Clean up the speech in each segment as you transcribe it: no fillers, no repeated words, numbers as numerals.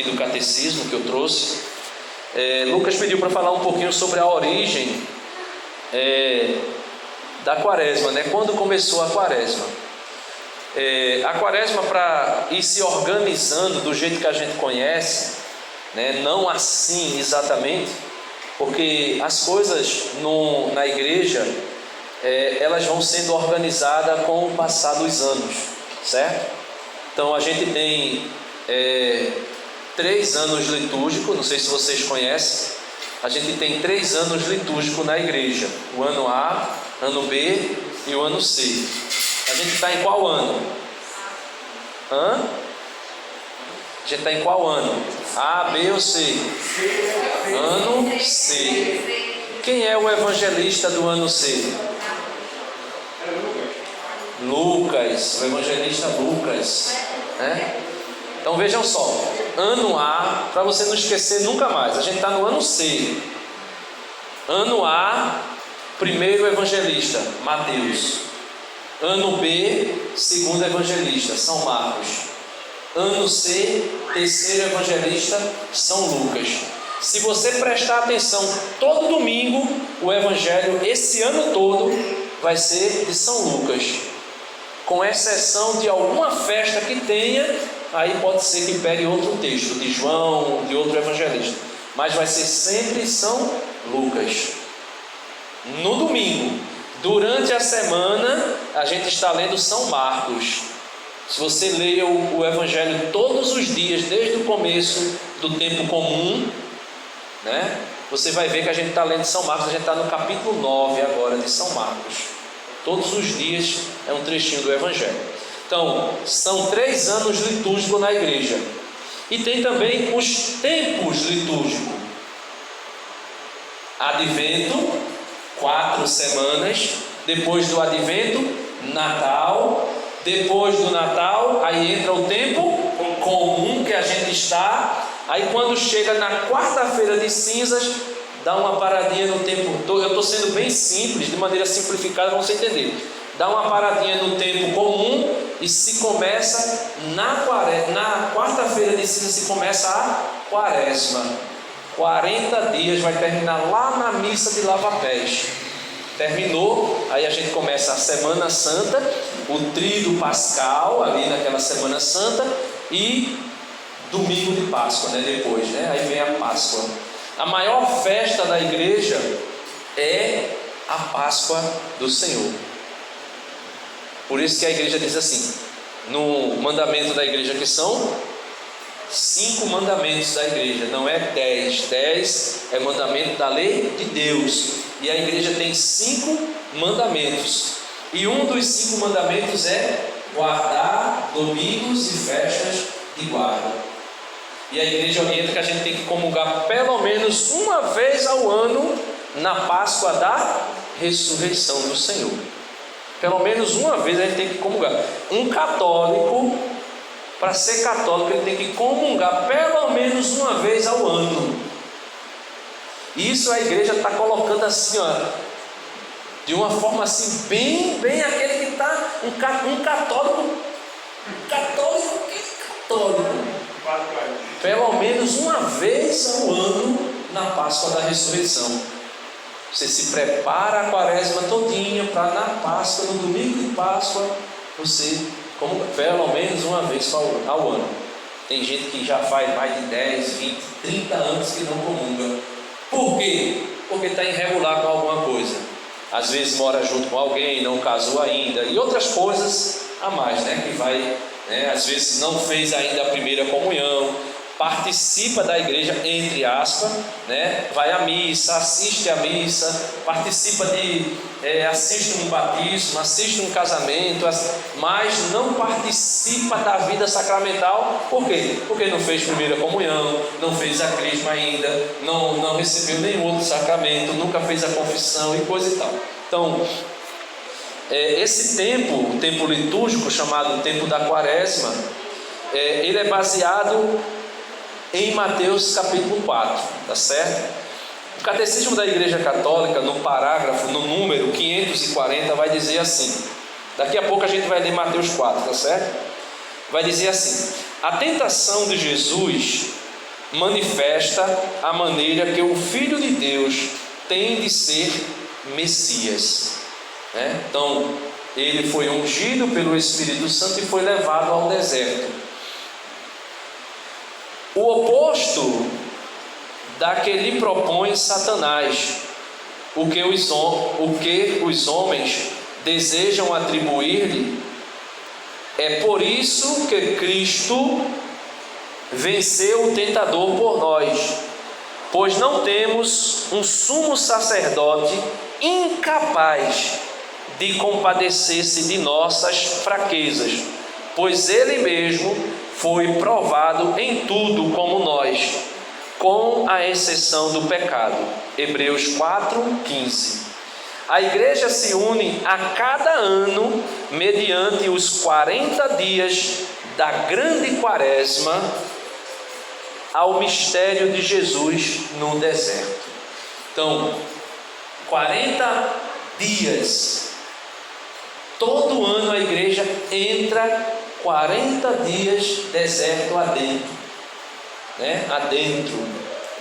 do catecismo que eu trouxe. Lucas pediu para falar um pouquinho sobre a origem da quaresma, né? Quando começou a quaresma. A quaresma, para ir se organizando do jeito que a gente conhece, né? Não assim exatamente, porque as coisas na igreja, elas vão sendo organizadas com o passar dos anos, certo? Então a gente tem 3 anos litúrgicos, não sei se vocês conhecem. A gente tem 3 anos litúrgicos na igreja: o ano A, ano B e o ano C. A gente está em qual ano? A gente está em qual ano? A, B ou C? Ano C. Quem é o evangelista do ano C? Lucas, o evangelista Lucas, né? Então vejam só, ano A, para você não esquecer nunca mais, a gente está no ano C. Ano A, primeiro evangelista, Mateus. Ano B, segundo evangelista, São Marcos. Ano C, terceiro evangelista, São Lucas. Se você prestar atenção, todo domingo o evangelho, esse ano todo, vai ser de São Lucas, com exceção de alguma festa que tenha. Aí pode ser que pegue outro texto, de João, de outro evangelista, mas vai ser sempre São Lucas. No domingo, durante a semana, a gente está lendo São Marcos. Se você ler o evangelho todos os dias, desde o começo do tempo comum, né, você vai ver que a gente está lendo São Marcos. A gente está no capítulo 9 agora de São Marcos. Todos os dias é um trechinho do evangelho. Então, são 3 anos litúrgicos na igreja. E tem também os tempos litúrgicos. Advento, 4 semanas. Depois do Advento, Natal. Depois do Natal, aí entra o tempo comum que a gente está. Aí quando chega na quarta-feira de cinzas, dá uma paradinha no tempo. Eu estou sendo bem simples, de maneira simplificada para você entender. Dá uma paradinha no tempo comum e se começa na quarta-feira de cinzas, se começa a quaresma. 40 dias, vai terminar lá na missa de lava-pés. Terminou, aí a gente começa a Semana Santa, o tríduo pascal, ali naquela Semana Santa, e domingo de Páscoa, né, depois, né? Aí vem a Páscoa. A maior festa da igreja é a Páscoa do Senhor. Por isso que a igreja diz assim, no mandamento da igreja, que são 5 mandamentos da igreja, não é 10. 10 é mandamento da lei de Deus. E a igreja tem 5 mandamentos. E um dos 5 mandamentos é guardar domingos e festas de guarda. E a igreja orienta que a gente tem que comungar pelo menos uma vez ao ano na Páscoa da ressurreição do Senhor. Pelo menos uma vez a gente tem que comungar. Um católico, para ser católico, ele tem que comungar pelo menos uma vez ao ano. Isso a igreja está colocando assim, ó, de uma forma assim, bem aquele que está um católico, pelo menos uma vez ao ano na Páscoa da ressurreição. Você se prepara a quaresma todinha para na Páscoa, no domingo de Páscoa, você comunga pelo menos uma vez ao ano. Tem gente que já faz mais de 10, 20, 30 anos que não comunga. Por quê? Porque está irregular com alguma coisa. Às vezes mora junto com alguém, não casou ainda, e outras coisas a mais, né? Que vai, né? Às vezes não fez ainda a primeira comunhão, participa da igreja, entre aspas, né? Vai à missa, assiste à missa, participa assiste um batismo, assiste um casamento, mas não participa da vida sacramental. Por quê? Porque não fez primeira comunhão, não fez a crisma ainda, não recebeu nenhum outro sacramento, nunca fez a confissão e coisa e tal. Então, esse tempo, o tempo litúrgico chamado tempo da quaresma, ele é baseado em Mateus capítulo 4, tá certo? O Catecismo da Igreja Católica, no parágrafo, no número 540, vai dizer assim, daqui a pouco a gente vai ler Mateus 4, tá certo? Vai dizer assim: a tentação de Jesus manifesta a maneira que o Filho de Deus tem de ser Messias, né? Então, ele foi ungido pelo Espírito Santo e foi levado ao deserto. O oposto da que lhe propõe Satanás, o que os homens desejam atribuir-lhe. É por isso que Cristo venceu o tentador por nós, pois não temos um sumo sacerdote incapaz de compadecer-se de nossas fraquezas, pois ele mesmo foi provado em tudo como nós, com a exceção do pecado. Hebreus 4:15. A igreja se une a cada ano mediante os 40 dias da grande quaresma ao mistério de Jesus no deserto. Então, 40 dias. Todo ano a igreja entra 40 dias deserto adentro, né? Adentro,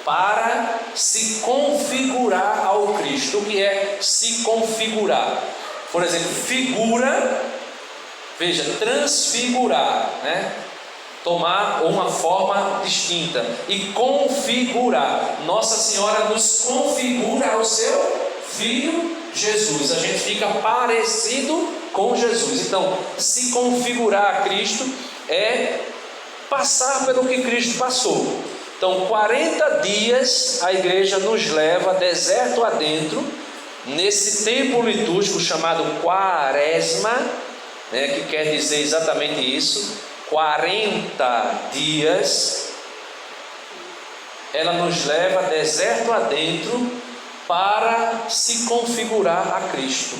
para se configurar ao Cristo. O que é se configurar? Por exemplo, figura, veja, transfigurar, né? Tomar uma forma distinta. E configurar. Nossa Senhora nos configura ao seu Filho Jesus. A gente fica parecido com Jesus. Então, se configurar a Cristo é passar pelo que Cristo passou. Então, 40 dias a igreja nos leva deserto adentro, nesse tempo litúrgico chamado quaresma, né, que quer dizer exatamente isso, 40 dias, ela nos leva deserto adentro para se configurar a Cristo,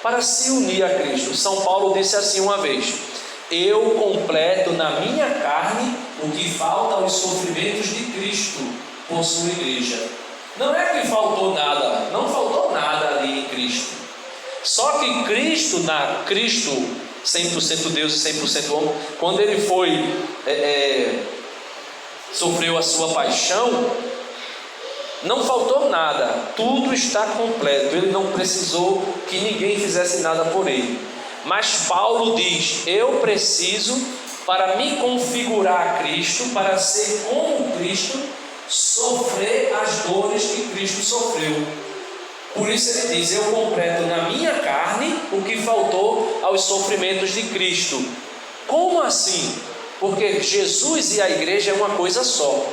para se unir a Cristo. São Paulo disse assim uma vez: eu completo na minha carne o que falta aos sofrimentos de Cristo por sua igreja. Não é que faltou nada, não faltou nada ali em Cristo. Só que Cristo 100% Deus e 100% homem, quando ele sofreu a sua paixão, não faltou nada, tudo está completo. Ele não precisou que ninguém fizesse nada por ele. Mas Paulo diz: eu preciso, para me configurar a Cristo, para ser como Cristo, sofrer as dores que Cristo sofreu. Por isso ele diz: eu completo na minha carne o que faltou aos sofrimentos de Cristo. Como assim? Porque Jesus e a igreja é uma coisa só.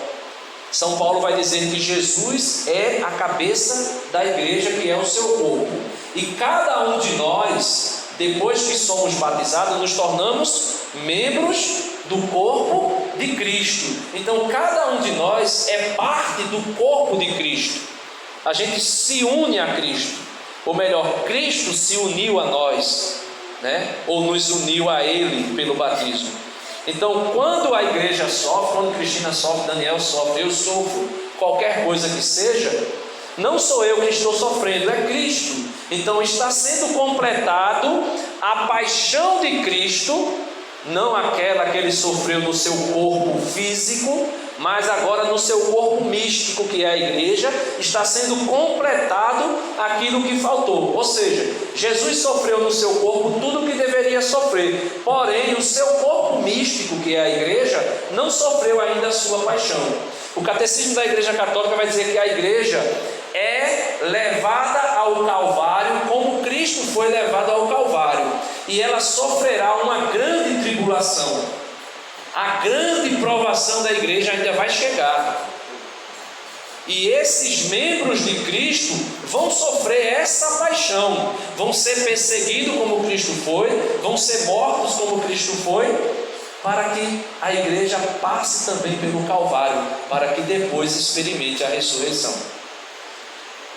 São Paulo vai dizer que Jesus é a cabeça da igreja, que é o seu corpo. E cada um de nós, depois que somos batizados, nos tornamos membros do corpo de Cristo. Então cada um de nós é parte do corpo de Cristo. A gente se une a Cristo, ou melhor, Cristo se uniu a nós, né? Ou nos uniu a Ele pelo batismo. Então, quando a igreja sofre, quando Cristina sofre, Daniel sofre, eu sofro, qualquer coisa que seja, não sou eu que estou sofrendo, é Cristo. Então está sendo completado a paixão de Cristo, não aquela que ele sofreu no seu corpo físico, mas agora no seu corpo místico, que é a igreja, está sendo completado aquilo que faltou. Ou seja, Jesus sofreu no seu corpo tudo o que deveria sofrer, porém o seu corpo místico, que é a igreja, não sofreu ainda a sua paixão. O catecismo da igreja católica vai dizer que a igreja é levada ao Calvário como Cristo foi levado ao Calvário, e ela sofrerá uma grande tribulação. A grande provação da igreja ainda vai chegar, e esses membros de Cristo vão sofrer essa paixão, vão ser perseguidos como Cristo foi, vão ser mortos como Cristo foi, para que a igreja passe também pelo Calvário, para que depois experimente a ressurreição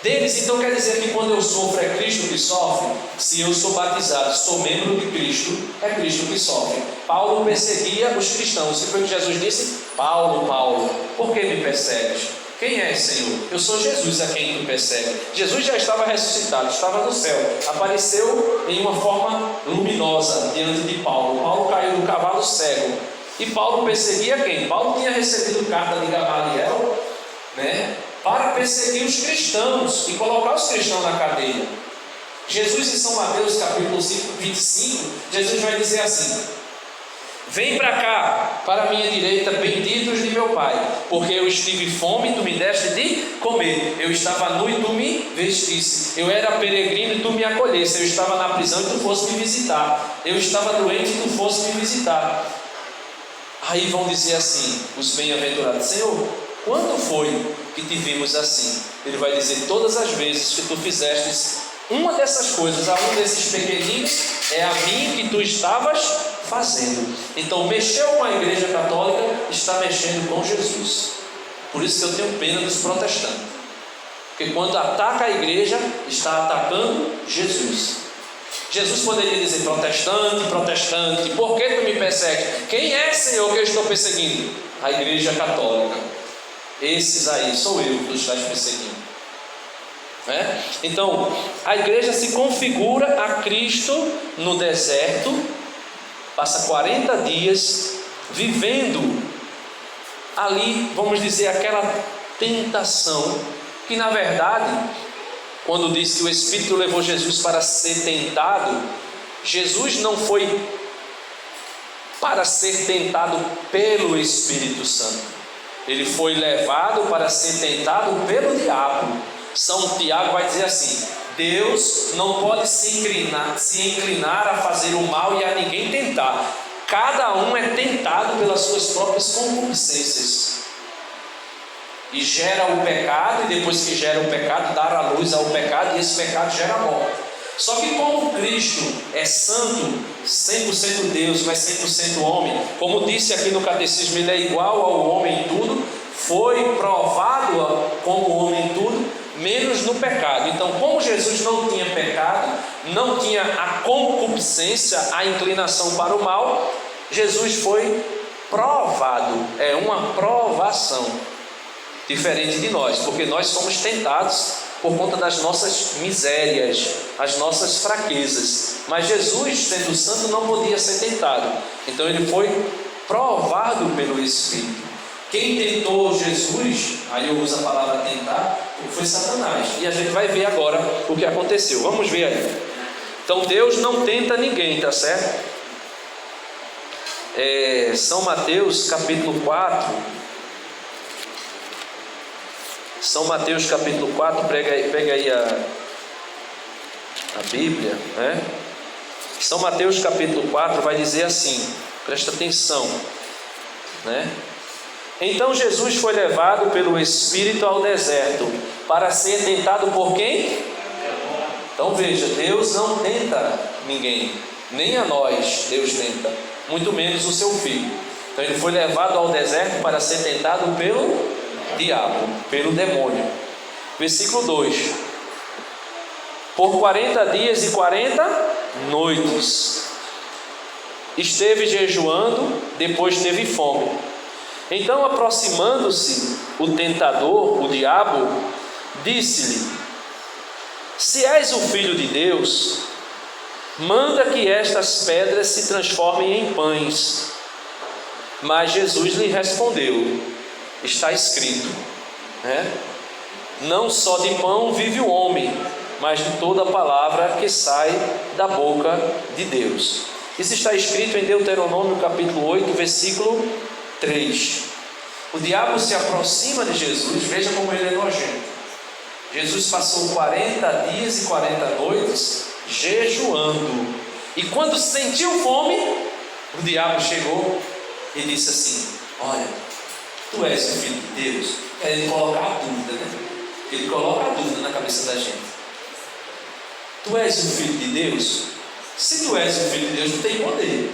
deles. Então quer dizer que quando eu sofro é Cristo que sofre? Se eu sou batizado, sou membro de Cristo, é Cristo que sofre. Paulo perseguia os cristãos. Se foi o que Jesus disse: Paulo, Paulo, por que me persegues? Quem é, Senhor? Eu sou Jesus a quem tu persegue. Jesus já estava ressuscitado, estava no céu, apareceu em uma forma luminosa diante de Paulo. Paulo caiu do cavalo cego, E Paulo perseguia quem? Paulo tinha recebido carta de Gamaliel, né, para perseguir os cristãos e colocar os cristãos na cadeia. Jesus, em São Mateus capítulo 5, 25, Jesus vai dizer assim: vem para cá, para a minha direita, benditos de meu Pai, porque eu estive fome e tu me deste de comer, eu estava nu e tu me vestisse, eu era peregrino e tu me acolhesse, eu estava na prisão e tu foste me visitar, eu estava doente e tu foste me visitar. Aí vão dizer assim, os bem-aventurados: Senhor, quando foi que te vimos assim? Ele vai dizer: todas as vezes que tu fizestes uma dessas coisas a um desses pequeninos, é a mim que tu estavas fazendo. Então, mexeu com a igreja católica, está mexendo com Jesus. Por isso que eu tenho pena dos protestantes, porque quando ataca a igreja, está atacando Jesus. Jesus poderia dizer: protestante, protestante, por que tu me persegue? Quem é, Senhor, que eu estou perseguindo? A igreja católica. Esses aí, sou eu que tu estás perseguindo. Então, a igreja se configura a Cristo no deserto, passa 40 dias vivendo ali, vamos dizer, aquela tentação, que na verdade, quando diz que o Espírito levou Jesus para ser tentado, Jesus não foi para ser tentado pelo Espírito Santo, ele foi levado para ser tentado pelo diabo. São Tiago vai dizer assim: Deus não pode se inclinar a fazer o mal e a ninguém tentar. Cada um é tentado pelas suas próprias concupiscências. E gera o pecado, e depois que gera o pecado, dá a luz ao pecado, e esse pecado gera a morte. Só que como Cristo é santo, 100% Deus, mas 100% homem, como disse aqui no catecismo, ele é igual ao homem em tudo, foi provado como homem em tudo, menos no pecado. Então, como Jesus não tinha pecado, não tinha a concupiscência, a inclinação para o mal, Jesus foi provado, é uma provação, diferente de nós, porque nós somos tentados por conta das nossas misérias, as nossas fraquezas, mas Jesus, sendo santo, não podia ser tentado, então ele foi provado pelo Espírito. Quem tentou Jesus, aí eu uso a palavra tentar, foi Satanás, e a gente vai ver agora o que aconteceu. Vamos ver aí. Então Deus não tenta ninguém, tá certo? São Mateus capítulo 4. São Mateus capítulo 4, pega aí a Bíblia, né? São Mateus capítulo 4 vai dizer assim, presta atenção, né? Então Jesus foi levado pelo Espírito ao deserto, para ser tentado por quem? Então veja, Deus não tenta ninguém, nem a nós Deus tenta, muito menos o seu Filho. Então ele foi levado ao deserto para ser tentado pelo diabo, pelo demônio. Versículo 2: por 40 dias e 40 noites esteve jejuando, depois teve fome. Então, aproximando-se o tentador, o diabo, disse-lhe: se és o Filho de Deus, manda que estas pedras se transformem em pães. Mas Jesus lhe respondeu: está escrito, né? Não só de pão vive o homem, mas de toda palavra que sai da boca de Deus. Isso está escrito em Deuteronômio capítulo 8, versículo 3. O diabo se aproxima de Jesus, veja como ele é nojento. Jesus passou 40 dias e 40 noites jejuando, e quando sentiu fome, o diabo chegou e disse assim: olha, tu és o Filho de Deus. Ele coloca a dúvida, né? Ele coloca a dúvida na cabeça da gente. Tu és o Filho de Deus? Se tu és o Filho de Deus, tu tem poder.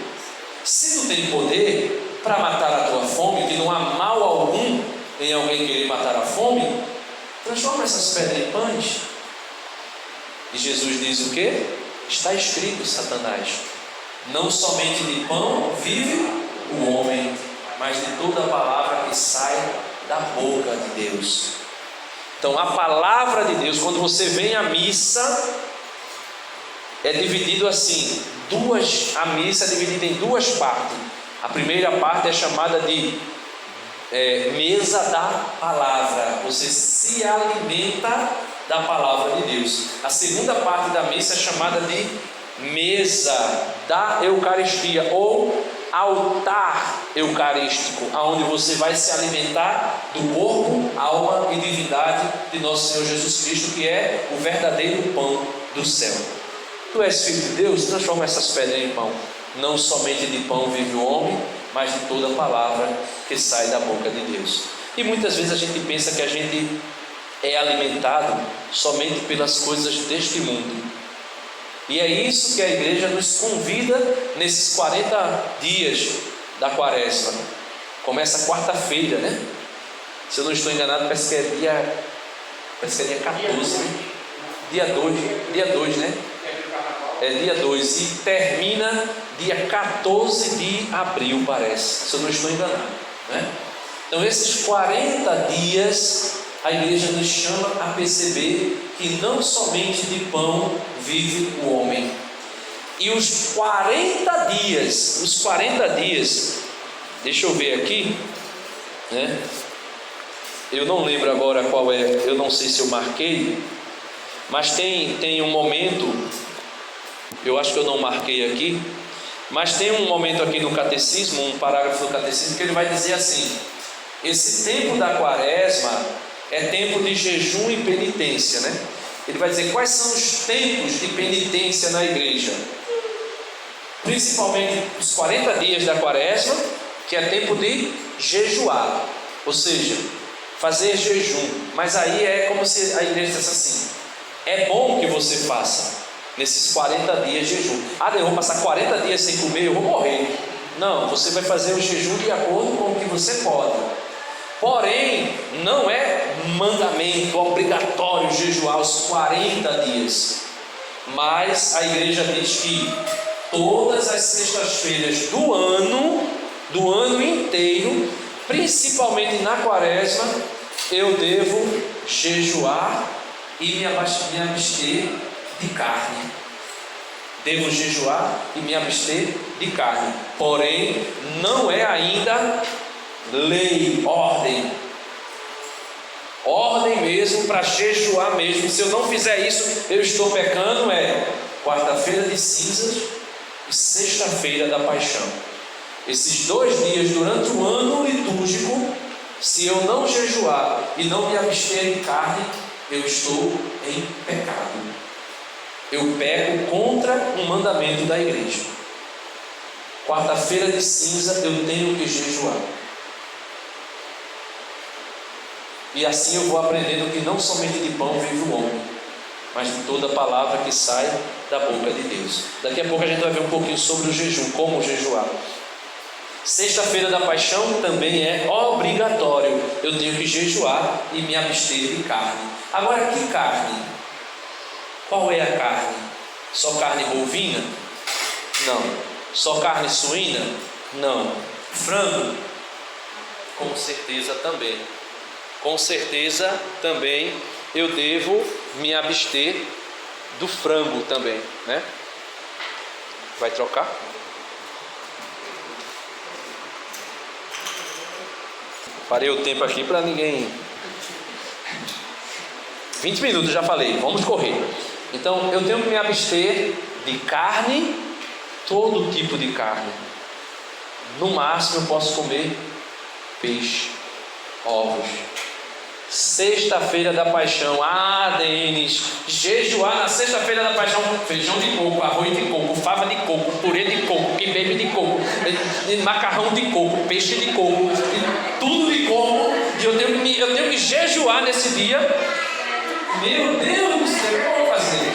Se tu tem poder para matar a tua fome, que não há mal algum em alguém querer matar a fome, transforma essas pedras em pães. E Jesus diz o quê? Está escrito, Satanás: não somente de pão vive o homem, mas de toda a palavra que sai da boca de Deus. Então a palavra de Deus, quando você vem à missa, é dividido assim, a missa é dividida em duas partes. A primeira parte é chamada de mesa da palavra. Você se alimenta da palavra de Deus. A segunda parte da mesa é chamada de mesa da Eucaristia, ou altar eucarístico, aonde você vai se alimentar do corpo, alma e divindade de nosso Senhor Jesus Cristo, que é o verdadeiro pão do céu. Tu és filho de Deus, transforma essas pedras em pão. Não somente de pão vive o homem, mas de toda palavra que sai da boca de Deus. E muitas vezes a gente pensa que a gente é alimentado somente pelas coisas deste mundo. E é isso que a igreja nos convida nesses 40 dias da quaresma. Começa quarta-feira, né? Se eu não estou enganado, parece que é dia 14, né? Dia 2, né? É dia 2 e termina dia 14 de abril, parece, se eu não estou enganado, né? Então esses 40 dias a igreja nos chama a perceber que não somente de pão vive o homem. E os 40 dias, deixa eu ver aqui, né? Eu não lembro agora qual é, eu não sei se eu marquei, mas tem um momento, eu acho que eu não marquei aqui, mas tem um momento aqui no catecismo, um parágrafo do catecismo, que ele vai dizer assim: esse tempo da quaresma é tempo de jejum e penitência, né? Ele vai dizer quais são os tempos de penitência na igreja. Principalmente os 40 dias da quaresma, que é tempo de jejuar, ou seja, fazer jejum. Mas aí é como se a igreja dissesse assim: é bom que você faça nesses 40 dias de jejum. Eu vou passar 40 dias sem comer, eu vou morrer. Não, você vai fazer o jejum de acordo com o que você pode. Porém, não é mandamento obrigatório jejuar os 40 dias. Mas a igreja diz que todas as sextas-feiras do ano inteiro, principalmente na quaresma, eu devo jejuar e me abster de carne. Devo jejuar e me abster de carne. Porém, não é ainda lei, ordem mesmo para jejuar mesmo. Se eu não fizer isso, eu estou pecando. Quarta-feira de cinzas e sexta-feira da paixão. Esses 2 dias durante o ano litúrgico, se eu não jejuar e não me abster de carne, eu estou em pecado. Eu peco contra um mandamento da igreja. Quarta-feira de cinza eu tenho que jejuar. E assim eu vou aprendendo que não somente de pão vive o homem, mas de toda palavra que sai da boca de Deus. Daqui a pouco a gente vai ver um pouquinho sobre o jejum, como jejuar. Sexta-feira da paixão também é obrigatório. Eu tenho que jejuar e me abster de carne. Agora, que carne? Qual é a carne? Só carne bovina? Não. Só carne suína? Não. Frango? Com certeza também. Com certeza também eu devo me abster do frango também, né? Vai trocar? Parei o tempo aqui para ninguém. 20 minutos já falei, vamos correr. Então eu tenho que me abster de carne, todo tipo de carne. No máximo eu posso comer peixe, ovos. Sexta-feira da paixão, Denis, jejuar na sexta-feira da paixão, feijão de coco, arroz de coco, fava de coco, purê de coco, quibe de coco, macarrão de coco, peixe de coco, tudo de coco, e eu tenho que jejuar nesse dia. Meu Deus do céu, o que eu vou fazer?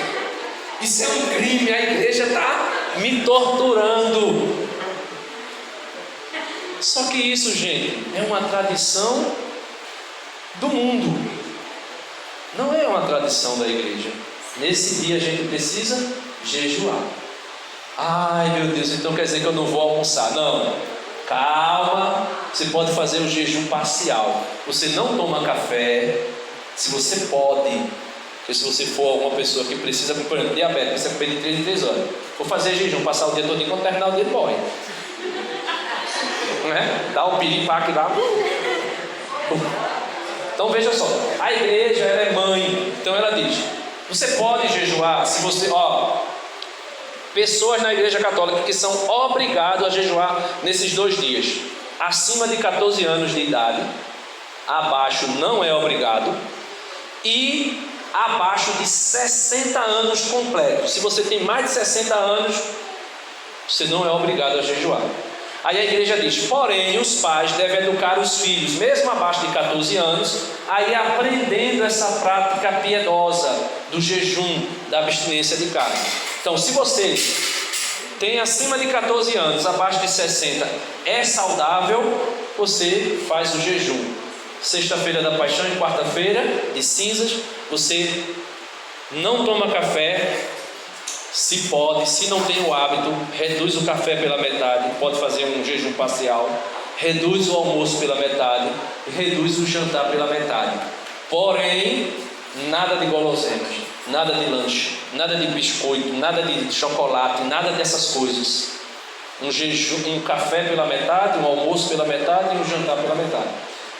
Isso é um crime, a igreja está me torturando. Só que isso, gente, é uma tradição do mundo, não é uma tradição da igreja. Nesse dia a gente precisa jejuar. Ai meu Deus, então quer dizer que eu não vou almoçar? Não, calma, você pode fazer o jejum parcial. Você não toma café, se você pode, porque se você for uma pessoa que precisa, por exemplo, diabetes, você pede 3 em 3 horas. Vou fazer jejum, passar o dia todo, quando terminar o dia morre. né? Dá um piripaque lá. Então veja só, a igreja ela é mãe, então ela diz: você pode jejuar se você, pessoas na igreja católica que são obrigados a jejuar nesses 2 dias, acima de 14 anos de idade, abaixo não é obrigado, e abaixo de 60 anos completos. Se você tem mais de 60 anos, você não é obrigado a jejuar. Aí a igreja diz: porém, os pais devem educar os filhos, mesmo abaixo de 14 anos, aí aprendendo essa prática piedosa do jejum, da abstinência de carne. Então, se você tem acima de 14 anos, abaixo de 60, é saudável, você faz o jejum. Sexta-feira da paixão e quarta-feira de cinzas, você não toma café. Se pode, se não tem o hábito, reduz o café pela metade, pode fazer um jejum parcial, reduz o almoço pela metade, reduz o jantar pela metade. Porém, nada de guloseimas, nada de lanche, nada de biscoito, nada de chocolate, nada dessas coisas. Um jejum, um café pela metade, um almoço pela metade e um jantar pela metade.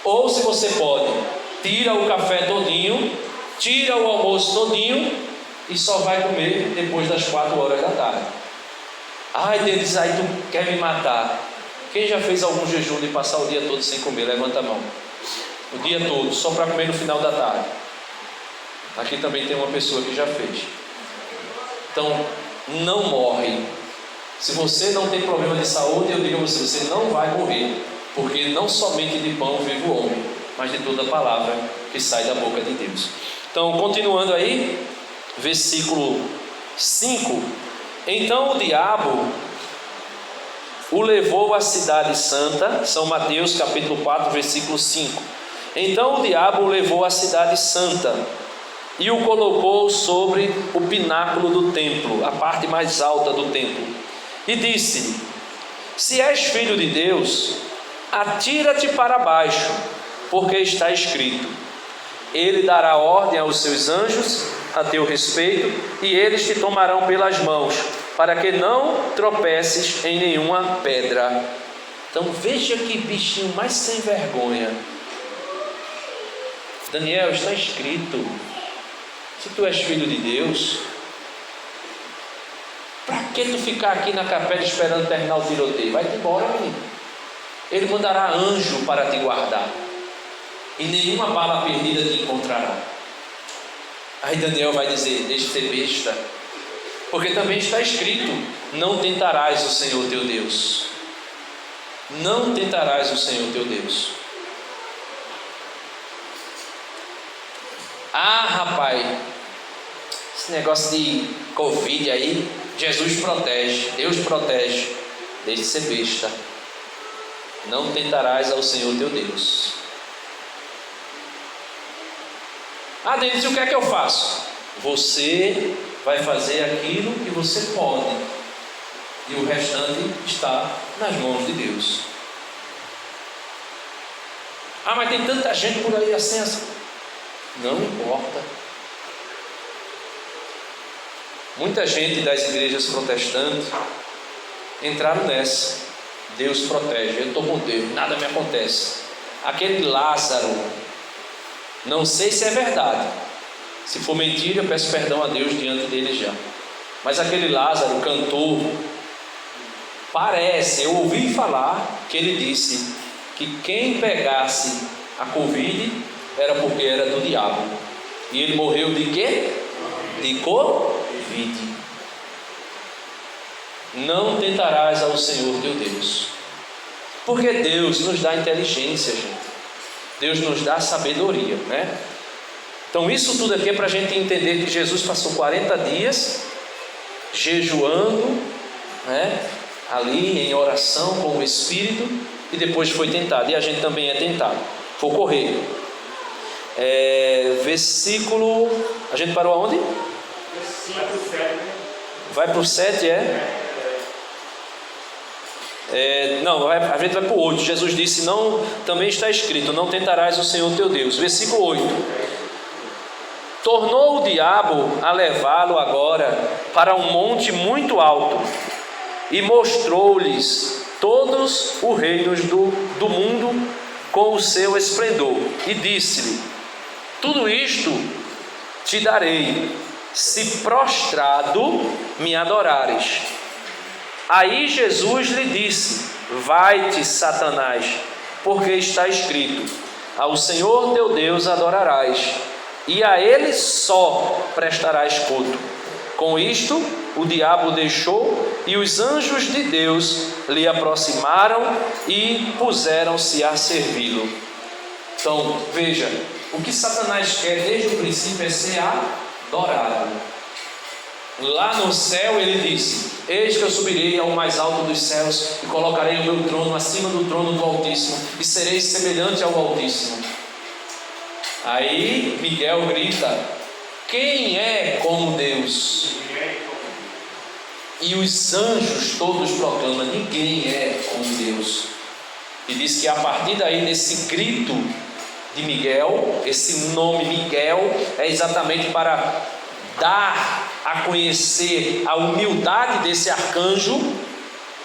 Ou se você pode, tira o café todinho, tira o almoço todinho e só vai comer depois das 4 horas da tarde. Ai, Deus, aí tu quer me matar. Quem já fez algum jejum de passar o dia todo sem comer? Levanta a mão. O dia todo, só para comer no final da tarde. Aqui também tem uma pessoa que já fez. Então, não morre. Se você não tem problema de saúde, eu digo a você, você não vai morrer. Porque não somente de pão vive o homem, mas de toda palavra que sai da boca de Deus. Então, continuando aí, versículo 5: então o diabo o levou à cidade santa. São Mateus capítulo 4, versículo 5. Então o diabo o levou à cidade santa e o colocou sobre o pináculo do templo, a parte mais alta do templo, e disse: se és filho de Deus, atira-te para baixo, porque está escrito: ele dará ordem aos seus anjos a teu respeito, e eles te tomarão pelas mãos, para que não tropeces em nenhuma pedra. Então veja que bichinho mais sem vergonha. Daniel, está escrito: se tu és filho de Deus, para que tu ficar aqui na capela esperando terminar o tiroteio? Vai-te embora, menino. Ele mandará anjo para te guardar, e nenhuma bala perdida te encontrará. Aí Daniel vai dizer: deixa de ser besta, porque também está escrito: não tentarás o Senhor teu Deus. Não tentarás o Senhor teu Deus. Ah, rapaz, esse negócio de Covid aí, Jesus protege, Deus protege. Deixa de ser besta. Não tentarás ao Senhor teu Deus. Ah, Denis, o que é que eu faço? Você vai fazer aquilo que você pode, e o restante está nas mãos de Deus. Ah, mas tem tanta gente por aí assim. Não importa. Muita gente das igrejas protestantes entraram nessa: Deus protege, eu estou com Deus, nada me acontece. Aquele Lázaro, não sei se é verdade, se for mentira eu peço perdão a Deus diante dele já, mas aquele Lázaro cantor, parece, eu ouvi falar que ele disse que quem pegasse a Covid era porque era do diabo, e ele morreu de quê? De Covid. Não tentarás ao Senhor teu Deus, porque Deus nos dá inteligência, gente. Deus nos dá sabedoria, né? Então isso tudo aqui é para a gente entender que Jesus passou 40 dias jejuando, né? Ali em oração com o Espírito, e depois foi tentado, e a gente também é tentado. Vou correr. Versículo, a gente parou aonde? Vai para o 7, não, a gente vai para o 8. Jesus disse: não, também está escrito: não tentarás o Senhor teu Deus. Versículo 8: tornou o diabo a levá-lo agora para um monte muito alto, e mostrou-lhes todos os reinos do mundo com o seu esplendor. E disse-lhe: tudo isto te darei, se prostrado me adorares. Aí Jesus lhe disse: vai-te, Satanás, porque está escrito: ao Senhor teu Deus adorarás, e a Ele só prestarás culto. Com isto, o diabo deixou, e os anjos de Deus lhe aproximaram e puseram-se a servi-lo. Então, veja, o que Satanás quer desde o princípio é ser adorado. Lá no céu ele disse: eis que eu subirei ao mais alto dos céus e colocarei o meu trono acima do trono do Altíssimo, e serei semelhante ao Altíssimo. Aí Miguel grita: quem é como Deus? E os anjos todos proclamam: ninguém é como Deus. E diz que a partir daí, desse grito de Miguel, esse nome Miguel é exatamente para dar a conhecer a humildade desse arcanjo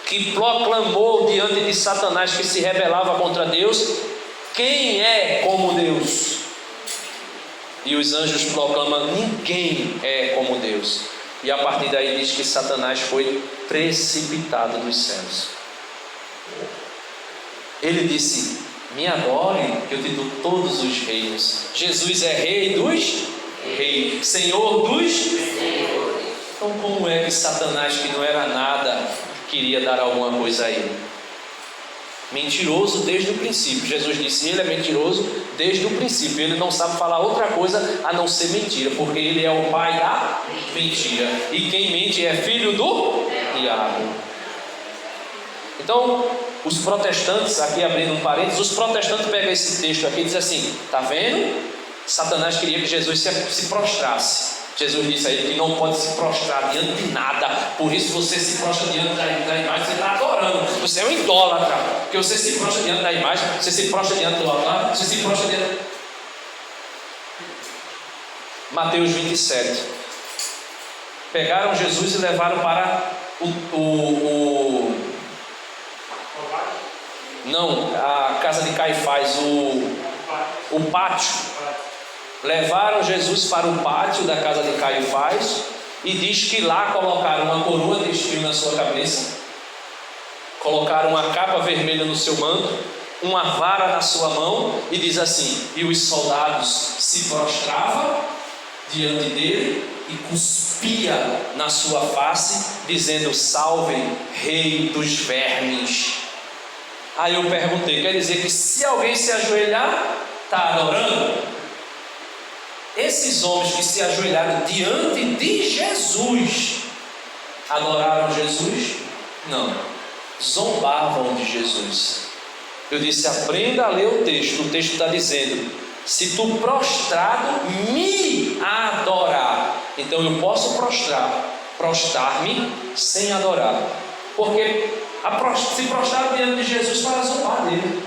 que proclamou diante de Satanás, que se rebelava contra Deus: quem é como Deus? E os anjos proclamam: ninguém é como Deus. E a partir daí diz que Satanás foi precipitado dos céus. Ele disse: me adore, que eu te dou todos os reinos. Jesus é rei dos reis, Senhor dos senhores. Então como é que Satanás, que não era nada, queria dar alguma coisa a ele? Mentiroso desde o princípio. Jesus disse: ele é mentiroso desde o princípio. Ele não sabe falar outra coisa a não ser mentira, porque ele é o pai da mentira, e quem mente é filho do diabo. Então os protestantes, aqui abrindo um parênteses, os protestantes pegam esse texto aqui e dizem assim: está vendo? Satanás queria que Jesus se prostrasse. Jesus disse a ele que não pode se prostrar diante de nada. Por isso você se prostra diante da imagem, você está adorando. Você é um idólatra, porque você se prostra diante da imagem, você se prostra diante do altar, você se prostra diante... Mateus 27. Pegaram Jesus e levaram para a casa de Caifás, o pátio. Levaram Jesus para o pátio da casa de Caifás, e diz que lá colocaram uma coroa de espinho na sua cabeça, colocaram uma capa vermelha no seu manto, uma vara na sua mão, e diz assim: e os soldados se prostravam diante dele e cuspia na sua face, dizendo: salve, rei dos vermes. Aí eu perguntei: quer dizer que se alguém se ajoelhar, está adorando? Esses homens que se ajoelharam diante de Jesus, adoraram Jesus? Não, zombavam de Jesus. Eu disse: aprenda a ler o texto. O texto está dizendo: se tu prostrado me adorar. Então eu posso prostrar-me sem adorar, porque se prostrar diante de Jesus para zombar dele.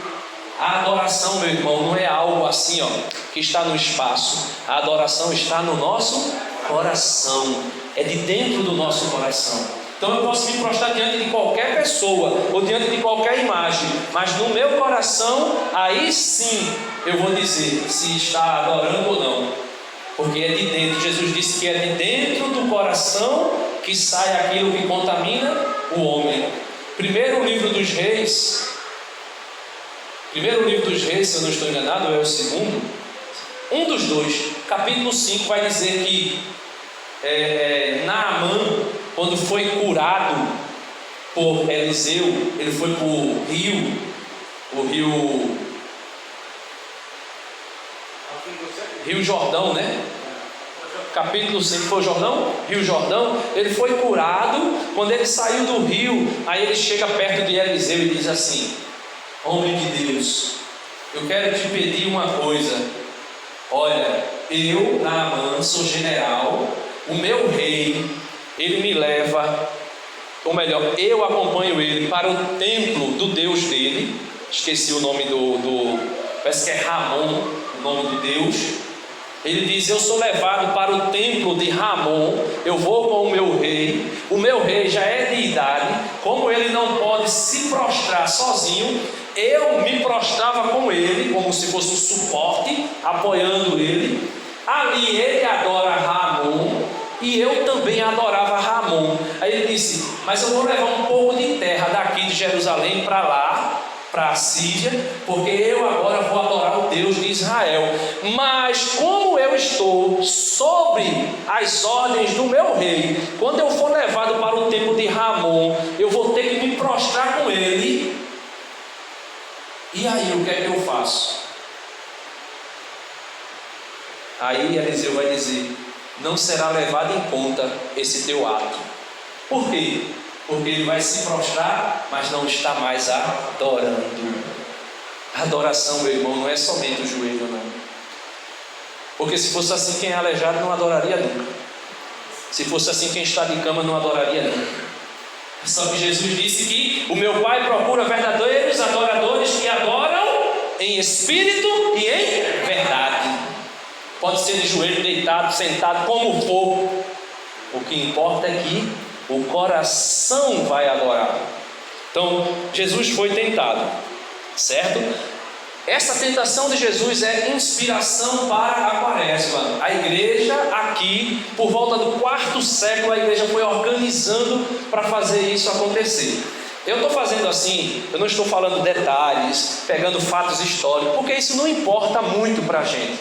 A adoração, meu irmão, não é algo assim, que está no espaço. A adoração está no nosso coração, é de dentro do nosso coração. Então eu posso me prostrar diante de qualquer pessoa ou diante de qualquer imagem, mas no meu coração, aí sim eu vou dizer se está adorando ou não, porque é de dentro. Jesus disse que é de dentro do coração que sai aquilo que contamina o homem. Primeiro livro dos Reis, se eu não estou enganado, é o segundo, um dos dois, capítulo 5, vai dizer que Naamã, quando foi curado por Eliseu, ele foi para o Rio Jordão, né? Capítulo 5 foi o Jordão? Rio Jordão. Ele foi curado. Quando ele saiu do rio, aí ele chega perto de Eliseu e diz assim: homem de Deus, eu quero te pedir uma coisa. Olha, eu, Naamã, sou general, o meu rei, ele me leva, ou melhor, eu acompanho ele para o templo do Deus dele. Esqueci o nome parece que é Ramon, o nome do Deus. Ele diz: eu sou levado para o templo de Ramon, eu vou com o meu rei já é de idade, como ele não pode se prostrar sozinho, eu me prostrava com ele, como se fosse um suporte, apoiando ele. Ali ele adora Ramon, e eu também adorava Ramon. Aí ele disse: mas eu vou levar um pouco de terra daqui de Jerusalém para lá, para a Síria, porque eu agora vou adorar o Deus de Israel. Mas como eu estou sobre as ordens do meu rei, quando eu for levado para o templo de Ramon, eu vou ter que me prostrar com ele. E aí o que é que eu faço? Aí Eliseu vai dizer: não será levado em conta esse teu ato. Por quê? Porque ele vai se prostrar, mas não está mais adorando. A adoração, meu irmão, não é somente o joelho, não. Porque se fosse assim, quem é aleijado não adoraria nunca. Se fosse assim, quem está de cama não adoraria nunca. Só que Jesus disse que o meu Pai procura verdadeiros adoradores que adoram em espírito e em verdade. Pode ser de joelho, deitado, sentado, como for. O que importa é que o coração vai adorar. Então, Jesus foi tentado, certo? Essa tentação de Jesus é inspiração para a quaresma. A igreja aqui, por volta do 4º século, a igreja foi organizando para fazer isso acontecer. Eu estou fazendo assim, eu não estou falando detalhes, pegando fatos históricos, porque isso não importa muito para a gente.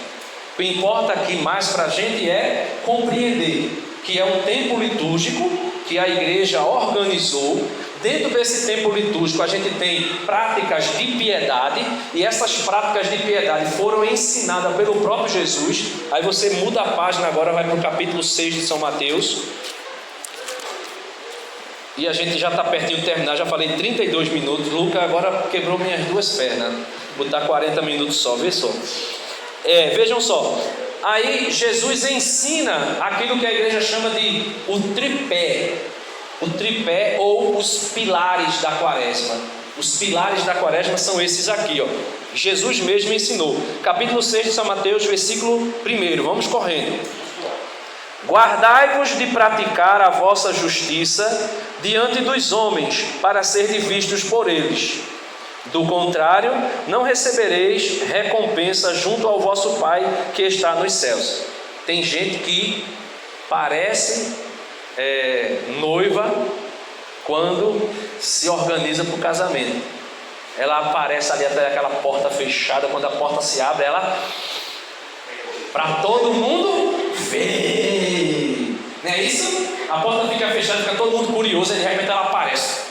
O que importa aqui mais para a gente é compreender que é um tempo litúrgico que a igreja organizou. Dentro desse tempo litúrgico a gente tem práticas de piedade, e essas práticas de piedade foram ensinadas pelo próprio Jesus. Aí você muda a página agora, vai para o capítulo 6 de São Mateus, e a gente já está pertinho de terminar. Já falei 32 minutos, Lucas agora quebrou minhas duas pernas. Vou botar 40 minutos só, vê só. Vejam só, aí Jesus ensina aquilo que a igreja chama de o tripé ou os pilares da quaresma. Os pilares da quaresma são esses aqui, ó. Jesus mesmo ensinou. Capítulo 6 de São Mateus, versículo 1, vamos correndo. Guardai-vos de praticar a vossa justiça diante dos homens, para serem vistos por eles. Do contrário, não recebereis recompensa junto ao vosso Pai que está nos céus. Tem gente que parece noiva quando se organiza para o casamento. Ela aparece ali até aquela porta fechada. Quando a porta se abre, ela, para todo mundo ver, não é isso? A porta fica fechada, fica todo mundo curioso, e de repente ela aparece.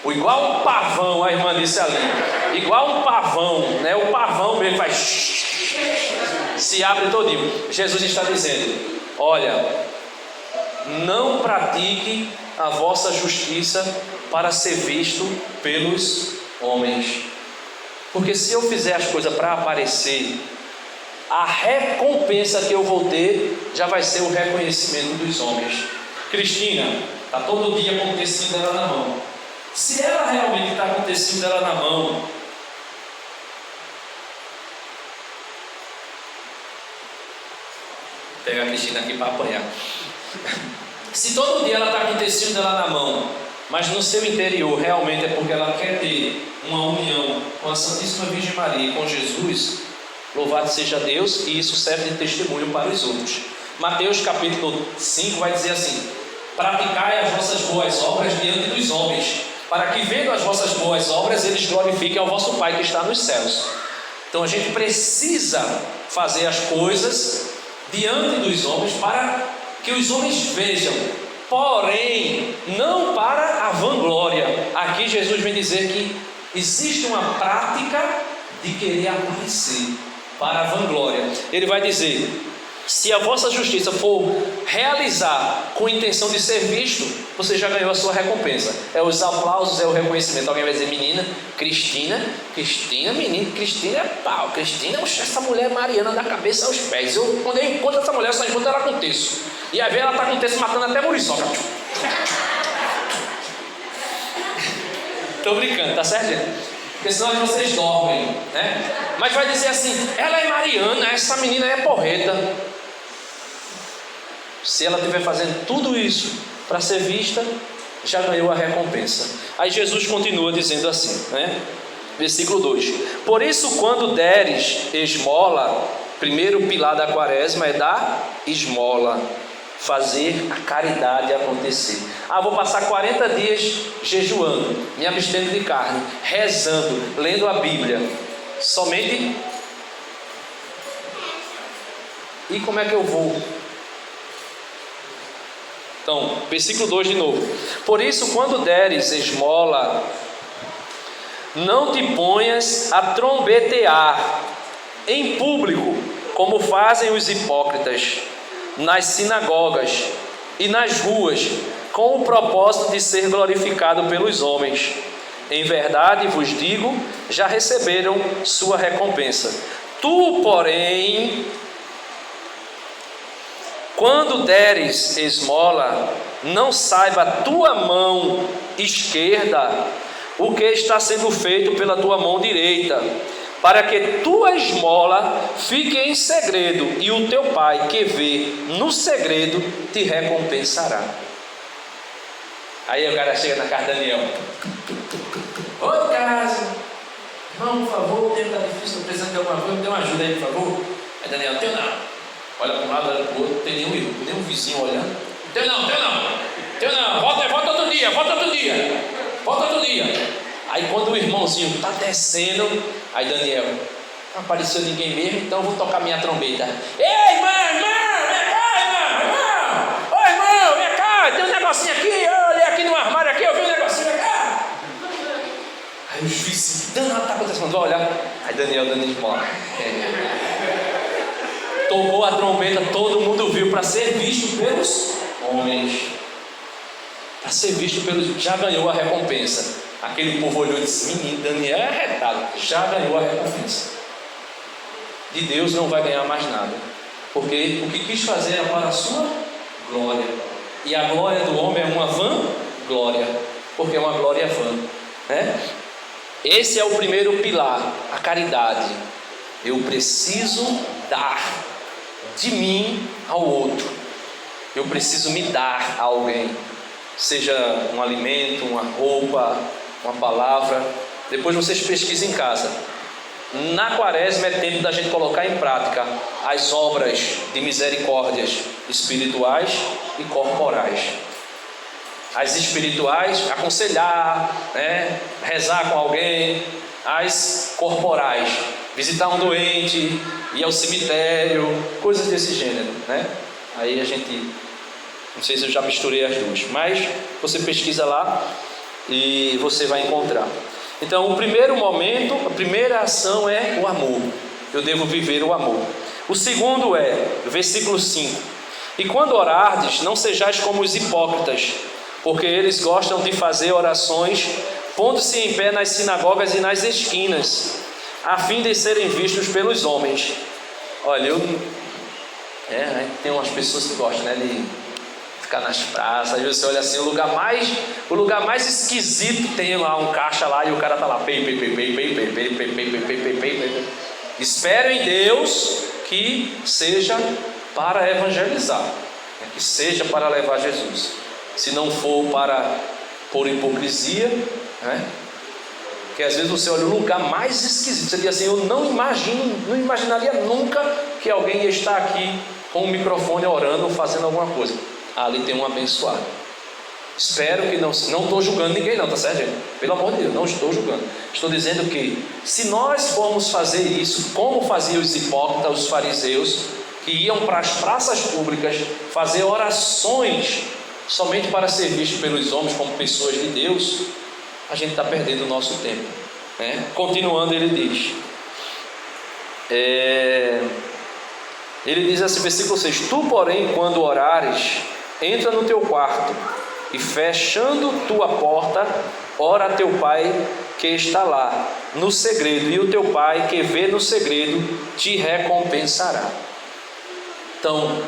Igual um pavão, a irmã disse ali. Igual um pavão, né? O pavão mesmo faz, se abre todinho. Jesus está dizendo: olha, não pratique a vossa justiça para ser visto pelos homens. Porque se eu fizer as coisas para aparecer, a recompensa que eu vou ter já vai ser o reconhecimento dos homens. Cristina, está todo dia com o tecido dela na mão. Se ela realmente está com o tecido dela na mão, pega a Cristina aqui para apanhar. Se todo dia ela está com o tecido dela na mão, mas no seu interior realmente é porque ela quer ter uma união com a Santíssima Virgem Maria e com Jesus, louvado seja Deus, e isso serve de testemunho para os outros. Mateus capítulo 5 vai dizer assim: praticai as vossas boas obras diante dos homens, para que vendo as vossas boas obras eles glorifiquem ao vosso Pai que está nos céus. Então a gente precisa fazer as coisas diante dos homens para que os homens vejam, porém não para a vanglória. Aqui Jesus vem dizer que existe uma prática de querer aparecer para a vanglória. Ele vai dizer: se a vossa justiça for realizar com intenção de ser visto, você já ganhou a sua recompensa. É os aplausos, é o reconhecimento. Alguém vai dizer: menina, Cristina, menina, Cristina é pau. Cristina, essa mulher Mariana da cabeça aos pés. Quando eu encontro essa mulher, eu só encontro ela com texto. E aí ela está com texto matando até muriçoca. Estou brincando, tá certo, gente? porque senão vocês dormem, né? Mas vai dizer assim: ela é mariana, essa menina é porreta. Se ela estiver fazendo tudo isso para ser vista, já ganhou a recompensa. Aí Jesus continua dizendo assim, né? Versículo 2: por isso, quando deres esmola, primeiro pilar da quaresma é dar esmola, fazer a caridade acontecer. Vou passar 40 dias jejuando, me abstendo de carne, rezando, lendo a Bíblia, somente. E como é que eu vou? Então, versículo 2 de novo: por isso, quando deres esmola, não te ponhas a trombetear em público, como fazem os hipócritas, nas sinagogas e nas ruas, com o propósito de ser glorificado pelos homens. Em verdade vos digo, já receberam sua recompensa. Tu, porém, quando deres esmola, não saiba a tua mão esquerda o que está sendo feito pela tua mão direita, para que tua esmola fique em segredo, e o teu pai que vê no segredo te recompensará. Aí o cara chega na casa de Daniel: oi, casa, irmão, por favor, o tempo está difícil, estou precisando de alguma coisa, me dê uma ajuda aí, por favor. Aí Daniel: tenho não. Olha para um lado, olha para o outro, não tem nenhum vizinho olhando. Tenho não, volta outro dia. Aí quando o irmãozinho está descendo, aí Daniel: não apareceu ninguém mesmo, então eu vou tocar minha trombeta. Ei, irmão, vem cá, tem um negocinho aqui, olha aqui no armário aqui, eu vi um negocinho, vem cá. Aí o juiz: danado, está acontecendo, vai olhar. Aí Daniel dando esmola. Tocou a trombeta, todo mundo viu, para ser visto pelos homens. Para ser visto pelos... já ganhou a recompensa. Aquele povo olhou e disse: menino, Daniel é arretado, já ganhou a recompensa. De Deus não vai ganhar mais nada, porque o que quis fazer era para a sua glória, e a glória do homem é uma vã glória, porque é uma glória vã, né? Esse é o primeiro pilar, a caridade. Eu preciso dar de mim ao outro, eu preciso me dar a alguém, seja um alimento, uma roupa, uma palavra. Depois vocês pesquisem em casa. Na quaresma é tempo da gente colocar em prática as obras de misericórdias espirituais e corporais. As espirituais, aconselhar, né? Rezar com alguém. As corporais, visitar um doente, ir ao cemitério, coisas desse gênero, né? Aí a gente, não sei se eu já misturei as duas, mas você pesquisa lá e você vai encontrar. Então, o primeiro momento, a primeira ação é o amor. Eu devo viver o amor. O segundo é, versículo 5: e quando orardes, não sejais como os hipócritas, porque eles gostam de fazer orações pondo-se em pé nas sinagogas e nas esquinas, a fim de serem vistos pelos homens. Olha, tem umas pessoas que gostam, né, de ficar nas praças. Aí você olha assim, o lugar mais esquisito, tem lá um caixa lá e o cara tá lá, Espero em Deus que seja para evangelizar, que seja para levar Jesus. Se não for por hipocrisia, né? Porque às vezes você olha o lugar mais esquisito, você diz assim: eu não imaginaria nunca que alguém ia estar aqui com o microfone orando ou fazendo alguma coisa. Ali tem um abençoado. Espero que não estou julgando ninguém não, tá certo, gente? Pelo amor de Deus, não estou julgando. Estou dizendo que se nós formos fazer isso, como faziam os hipócritas, os fariseus, que iam para as praças públicas fazer orações somente para ser visto pelos homens como pessoas de Deus, a gente está perdendo o nosso tempo, né? Continuando, ele diz assim, versículo 6: tu, porém, quando orares, entra no teu quarto e, fechando tua porta, ora a teu pai que está lá no segredo, e o teu pai que vê no segredo te recompensará. Então,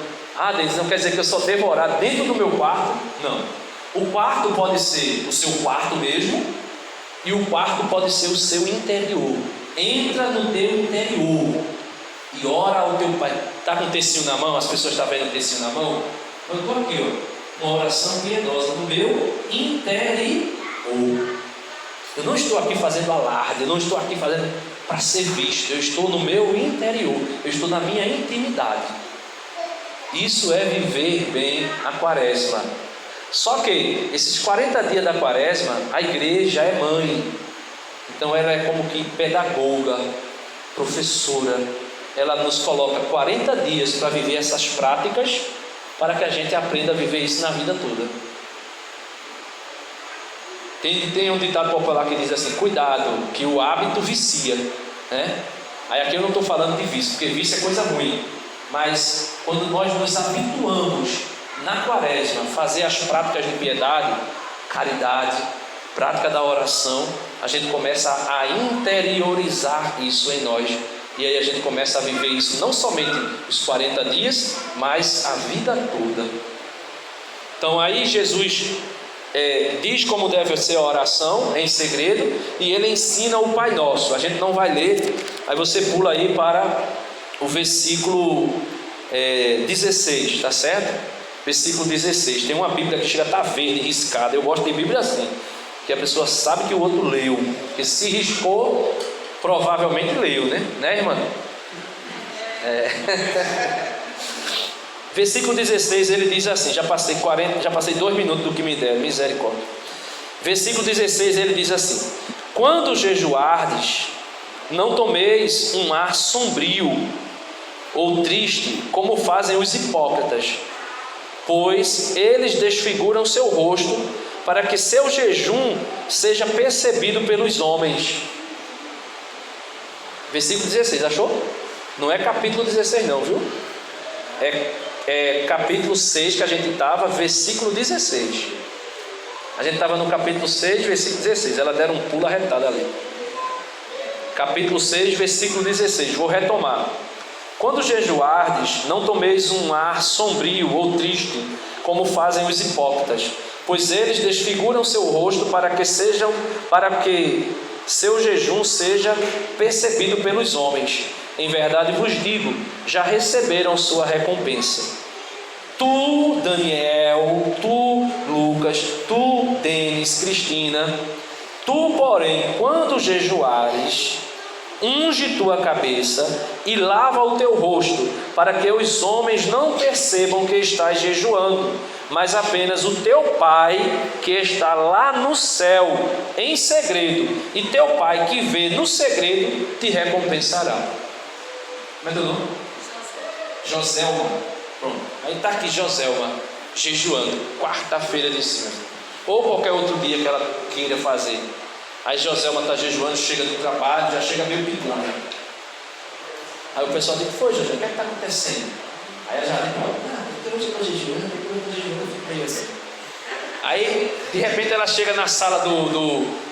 Denis, não quer dizer que eu só devo orar dentro do meu quarto? Não. O quarto pode ser o seu quarto mesmo, E o quarto pode ser o seu interior. Entra no teu interior e ora ao teu Pai. Está com o textinho na mão? As pessoas estão vendo o textinho na mão? Eu estou aqui, ó, uma oração piedosa no meu interior. Eu não estou aqui fazendo alarde, eu não estou aqui fazendo para ser visto. Eu estou no meu interior, eu estou na minha intimidade. Isso é viver bem a quaresma. Só que esses 40 dias da quaresma, a igreja é mãe. Então ela é como que pedagoga, professora. Ela nos coloca 40 dias para viver essas práticas, para que a gente aprenda a viver isso na vida toda. Tem um ditado popular que diz assim: cuidado, que o hábito vicia, né? Aí aqui eu não estou falando de vício, porque vício é coisa ruim. Mas quando nós nos habituamos na quaresma a fazer as práticas de piedade, caridade, prática da oração, a gente começa a interiorizar isso em nós. E aí a gente começa a viver isso não somente os 40 dias, mas a vida toda. Então aí Jesus diz como deve ser a oração em segredo, e ele ensina o Pai Nosso. A gente não vai ler, aí você pula aí para o versículo 16, tá certo? Versículo 16. Tem uma Bíblia que chega a estar verde, riscada. Eu gosto de Bíblia assim, que a pessoa sabe que o outro leu, porque se riscou, provavelmente leu, né irmã? Versículo 16, ele diz assim: já passei 2 minutos do que me deram, misericórdia. Versículo 16, ele diz assim: quando jejuardes, não tomeis um ar sombrio ou triste, como fazem os hipócritas, pois eles desfiguram seu rosto, para que seu jejum seja percebido pelos homens. Versículo 16, achou? Não é capítulo 16 não, viu? É capítulo 6 que a gente estava, versículo 16. A gente estava no capítulo 6, versículo 16. Ela deram um pulo arretado ali. Capítulo 6, versículo 16. Vou retomar. Quando jejuardes, não tomeis um ar sombrio ou triste, como fazem os hipócritas, pois eles desfiguram seu rosto para que seu jejum seja percebido pelos homens. Em verdade vos digo, já receberam sua recompensa. Tu, Daniel, tu, Lucas, tu, Denis, Cristina, tu, porém, quando jejuares, unge tua cabeça e lava o teu rosto, para que os homens não percebam que estás jejuando, mas apenas o teu Pai que está lá no céu, em segredo, e teu Pai que vê no segredo te recompensará. Como é teu nome? Joselma. Pronto. Aí está aqui Joselma, jejuando, quarta-feira de cinza, ou qualquer outro dia que ela queira fazer. Aí Joselma está jejuando, chega do trabalho, já chega meio picona. Aí o pessoal diz: foi, Joselma, o que é que está acontecendo? Aí ela já diz: porque hoje eu estou jejuando, eu fico meio assim. Aí, de repente, ela chega na sala do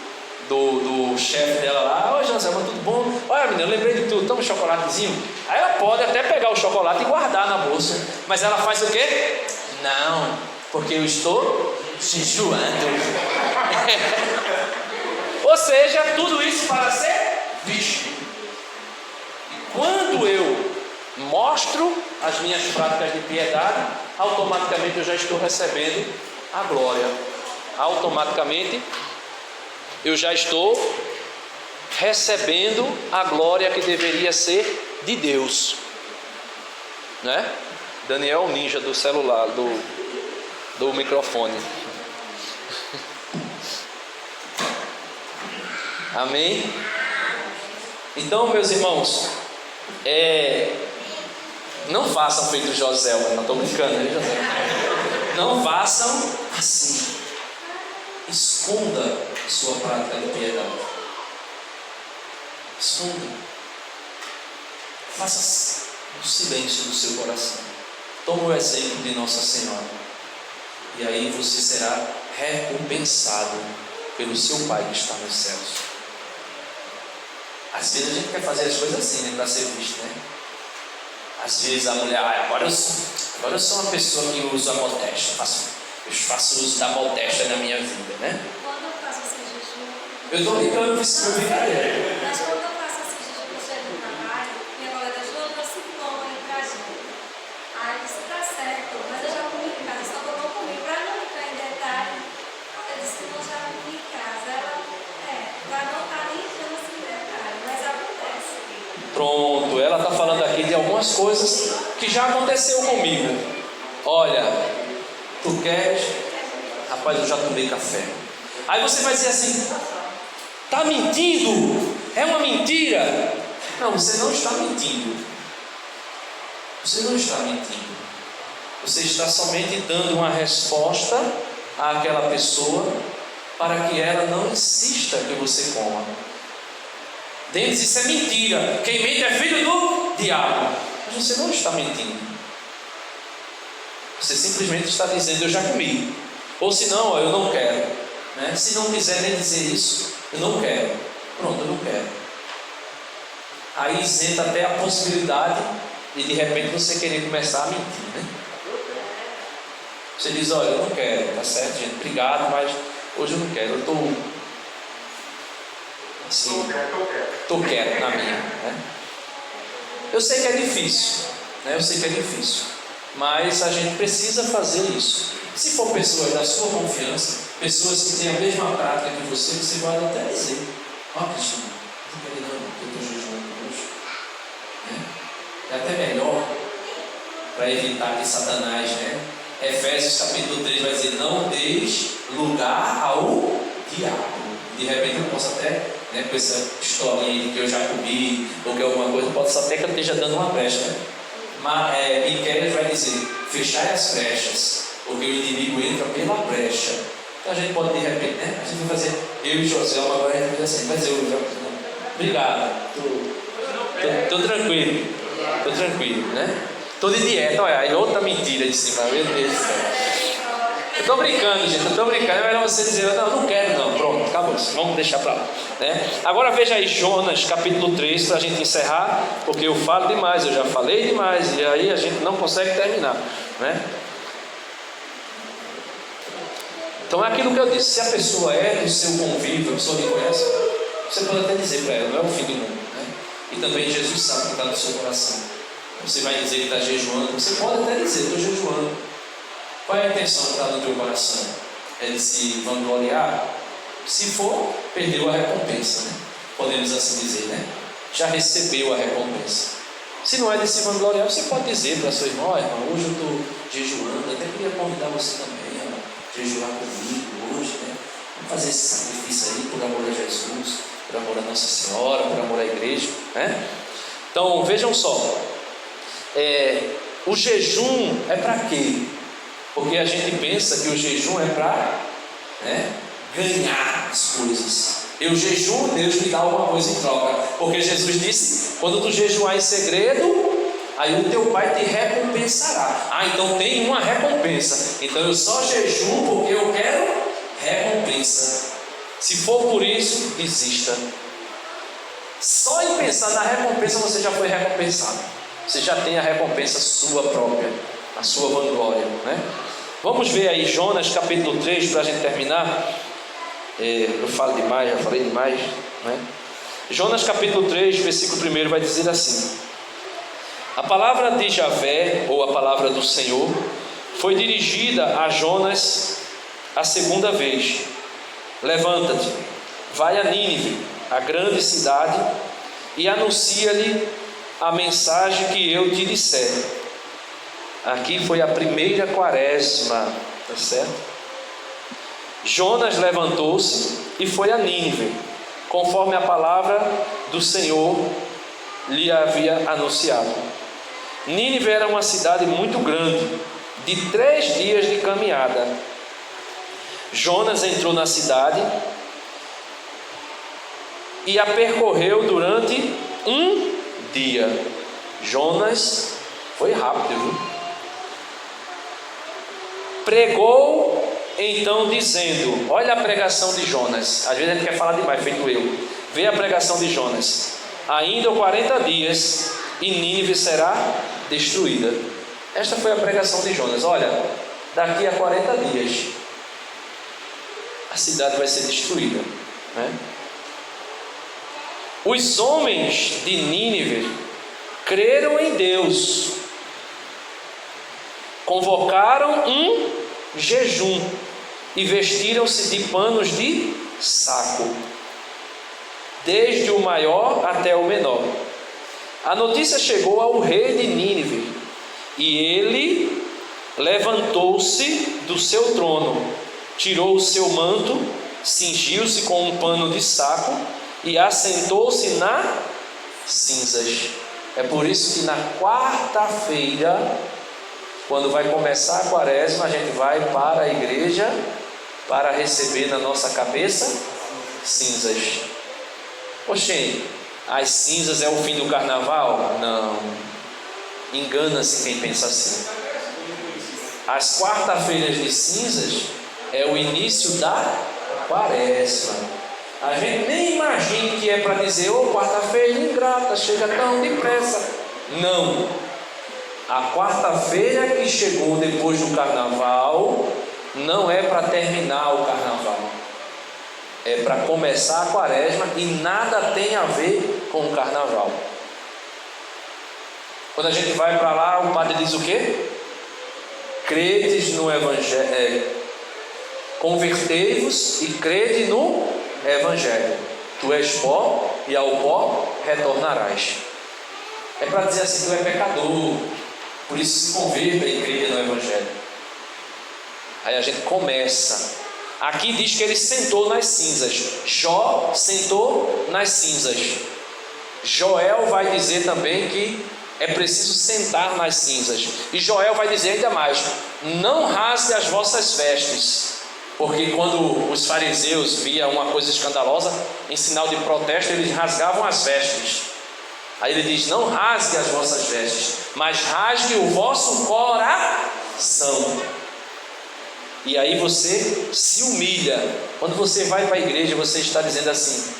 chefe dela lá: oi, Joselma, tudo bom? Olha, menina, eu lembrei de tudo, toma um chocolatezinho. Aí ela pode até pegar o chocolate e guardar na bolsa, mas ela faz o quê? Não, porque eu estou jejuando. Ou seja, tudo isso para ser visto. E quando eu mostro as minhas práticas de piedade, automaticamente eu já estou recebendo a glória. Automaticamente eu já estou recebendo a glória que deveria ser de Deus, né? Daniel ninja do celular, do microfone. Amém? Então, meus irmãos, não façam feito José, não estou brincando, né, José? Não façam assim. Esconda sua prática de piedade. Esconda. Faça o silêncio do seu coração. Tome o exemplo de Nossa Senhora. E aí você será recompensado pelo seu Pai que está nos céus. Às vezes a gente quer fazer as coisas assim, né, para ser visto, né? Às vezes a mulher: agora eu sou uma pessoa que usa a modéstia, eu faço uso da modéstia na minha vida, né? Quando eu faço esse jejum, Eu estou brincando com isso, eu brincadeira. Mas quando eu faço esse vídeo que eu chego no trabalho, minha colega Joana trouxe pão aí pra gente. Aí disse, tá certo, mas eu já comi em casa, só que eu não comi. Pra não entrar em detalhe, eu disse que eu já comi em casa. Ela, pra não estar nem entrando assim em detalhe, mas acontece. Pronto, ela está falando aqui de algumas coisas que já aconteceu comigo. Olha, tu queres? Rapaz, eu já tomei café. Aí você vai dizer assim, tá mentindo? É uma mentira? Não, você não está mentindo. Você não está mentindo. Você está somente dando uma resposta àquela pessoa para que ela não insista que você coma. Denis, isso é mentira. Quem mente é filho do diabo. Mas você não está mentindo. Você simplesmente está dizendo, eu já comi. Ou se não, eu não quero. Né? Se não quiser nem dizer isso, eu não quero. Pronto, eu não quero. Aí isenta até a possibilidade de repente você querer começar a mentir. Né? Você diz, olha, eu não quero. Tá certo, gente? Obrigado, mas hoje eu não quero. Eu estou... Assim, estou quieto na minha, né? Eu sei que é difícil, né? Eu sei que é difícil, mas a gente precisa fazer isso. Se for pessoas da sua confiança, pessoas que têm a mesma prática que você pode até dizer, Cristina, não, eu estou jejuando hoje, né? É até melhor, para evitar que Satanás, né? Efésios capítulo 3 vai dizer, não deis lugar ao diabo. De repente eu posso até, né, com essa historinha que eu já comi, ou que alguma coisa, pode ser até que eu esteja dando uma brecha. Né? Mas Miqueias vai dizer, fechai as brechas, porque o inimigo entra pela brecha. Então a gente pode de repente, né? A gente vai fazer, eu e José, agora a gente vai fazer assim, mas eu já. Obrigado, estou tranquilo, né? Estou de dieta, olha, aí outra mentira de cima, meu Deus do céu. Eu estou brincando, gente, é melhor você dizer, não quero não, pronto, acabou, vamos deixar para lá, né? Agora veja aí Jonas, capítulo 3, para a gente encerrar, porque eu falo demais, eu já falei demais, e aí a gente não consegue terminar, né? Então é aquilo que eu disse, se a pessoa é do seu convívio, a pessoa que conhece, você pode até dizer para ela, não é o fim do mundo, né? E também Jesus sabe o que está no seu coração. Você vai dizer que está jejuando, você pode até dizer, estou jejuando. Qual é a intenção que está no teu coração? É de se vangloriar? Se for, perdeu a recompensa, né? Podemos assim dizer, né? Já recebeu a recompensa. Se não é de se vangloriar, você pode dizer para sua irmã, irmã, hoje eu estou jejuando, até queria convidar você também a jejuar comigo hoje, né? Vamos fazer esse sacrifício aí por amor a Jesus, por amor a Nossa Senhora, por amor à igreja, né? Então, vejam só, o jejum é para quê? Porque a gente pensa que o jejum é para, né, ganhar as coisas. Eu jejuo, Deus me dá alguma coisa em troca. Porque Jesus disse, quando tu jejuar em segredo, aí o teu pai te recompensará. Então tem uma recompensa. Então eu só jejuo porque eu quero recompensa. Se for por isso, desista. Só em pensar na recompensa você já foi recompensado. Você já tem a recompensa sua própria, a sua vanglória, né? Vamos ver aí Jonas capítulo 3 para a gente terminar. Eu falo demais, já falei demais, né? Jonas capítulo 3, versículo 1 vai dizer assim: a palavra de Javé, ou a palavra do Senhor, foi dirigida a Jonas a segunda vez: levanta-te, vai a Nínive, a grande cidade, e anuncia-lhe a mensagem que eu te disser. Aqui foi a primeira quaresma, tá certo? Jonas levantou-se e foi a Nínive, conforme a palavra do Senhor lhe havia anunciado. Nínive era uma cidade muito grande, de 3 dias de caminhada. Jonas entrou na cidade e a percorreu durante 1 dia. Jonas foi rápido, viu? Pregou então dizendo, olha a pregação de Jonas, às vezes a gente quer falar demais, feito eu. Vê a pregação de Jonas: ainda 40 dias e Nínive será destruída. Esta foi a pregação de Jonas. Olha, daqui a 40 dias a cidade vai ser destruída, né? Os homens de Nínive creram em Deus, convocaram um jejum e vestiram-se de panos de saco, desde o maior até o menor. A notícia chegou ao rei de Nínive, e ele levantou-se do seu trono, tirou o seu manto, cingiu-se com um pano de saco e assentou-se nas cinzas. É por isso que na quarta-feira, quando vai começar a quaresma, a gente vai para a igreja para receber na nossa cabeça cinzas. Oxê, as cinzas é o fim do carnaval? Não. Engana-se quem pensa assim. As quarta-feiras de cinzas é o início da quaresma. A gente nem imagina que é para dizer, quarta-feira ingrata, chega tão depressa. Não. A quarta-feira que chegou depois do carnaval não é para terminar o carnaval, é para começar a quaresma, e nada tem a ver com o carnaval. Quando a gente vai para lá, o padre diz o quê? Credes no evangelho, convertei-vos e crede no evangelho. Tu és pó e ao pó retornarás. É para dizer assim, tu é pecador, por isso se converta e creia no evangelho. Aí a gente começa. Aqui diz que ele sentou nas cinzas. Jó sentou nas cinzas. Joel vai dizer também que é preciso sentar nas cinzas. E Joel vai dizer ainda mais: não rasgue as vossas vestes. Porque quando os fariseus viam uma coisa escandalosa, em sinal de protesto, eles rasgavam as vestes. Aí ele diz: não rasgue as vossas vestes, mas rasgue o vosso coração. E aí você se humilha. Quando você vai para a igreja, você está dizendo assim: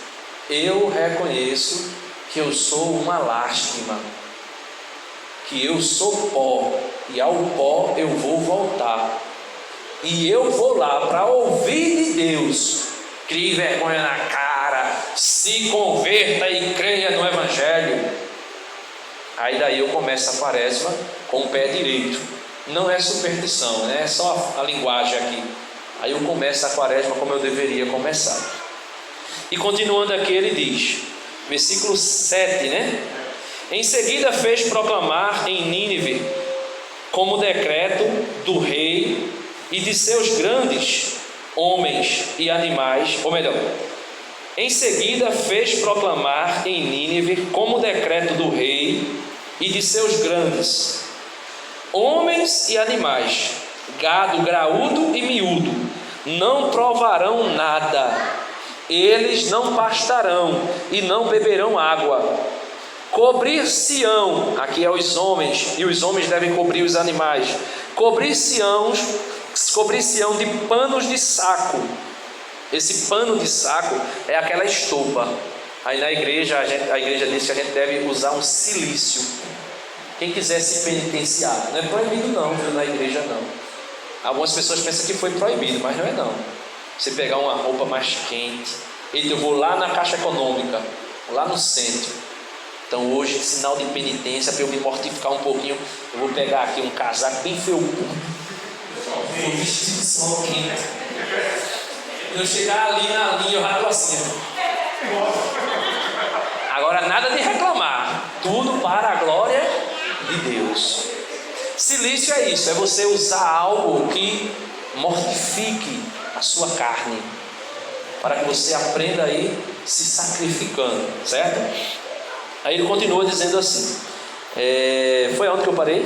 eu reconheço que eu sou uma lástima, que eu sou pó, e ao pó eu vou voltar, e eu vou lá para ouvir de Deus. Crie vergonha na cara, se converta e creia no evangelho. Aí daí eu começo a quaresma com o pé direito. Não é superstição, né? É só a linguagem aqui. Aí eu começo a quaresma como eu deveria começar. E continuando aqui, ele diz, versículo 7, né? Em seguida fez proclamar em Nínive, como decreto do rei e de seus grandes homens e animais, ou melhor, em seguida fez proclamar em Nínive, como decreto do rei e de seus grandes homens e animais, gado graúdo e miúdo, não provarão nada, eles não pastarão e não beberão água. Cobrir-se-ão, aqui é os homens, e os homens devem cobrir os animais, cobrir-se-ão de panos de saco. Esse pano de saco é aquela estopa. Aí na igreja, a igreja diz que a gente deve usar um cilício. Quem quiser se penitenciar, não é proibido não, viu? Na igreja não. Algumas pessoas pensam que foi proibido, mas não é não. Você pegar uma roupa mais quente. Eita, eu vou lá na Caixa Econômica, lá no centro. Então hoje, sinal de penitência, para eu me mortificar um pouquinho, eu vou pegar aqui um casaco bem felpudo, vou vestir de sol quente. Quando eu chegar ali na linha, eu já estou assim. Agora nada de reclamar, tudo para a glória de Deus. Silício é isso, é você usar algo que mortifique a sua carne, para que você aprenda aí se sacrificando, certo? Aí ele continua dizendo assim, foi onde que eu parei?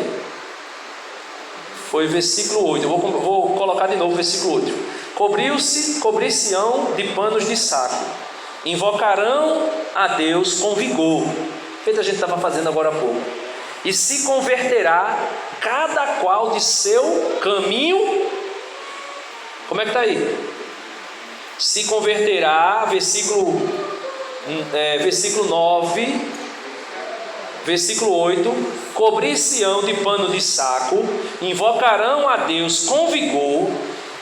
Foi versículo 8, eu vou colocar de novo o versículo 8. Cobrir-se-ão de panos de saco, invocarão a Deus com vigor, feito a gente estava fazendo agora há pouco, e se converterá cada qual de seu caminho. Como é que está aí? Se converterá, versículo 9, versículo 8, cobrir-se-ão de pano de saco, invocarão a Deus com vigor,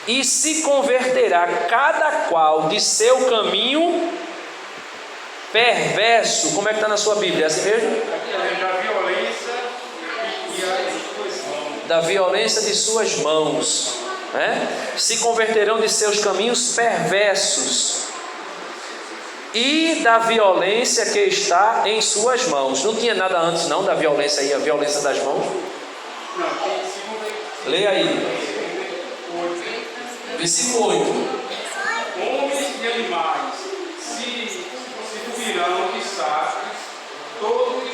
e se converterá cada qual de seu caminho perverso. Como é que está na sua Bíblia? É assim mesmo? Da violência e as suas mãos. Da violência de suas mãos, se converterão de seus caminhos perversos e da violência que está em suas mãos. Não tinha nada antes não da violência aí, a violência das mãos? Não, tem segundo. Leia aí. Versículo 8. Homens e animais se cobrirão de sacos, todos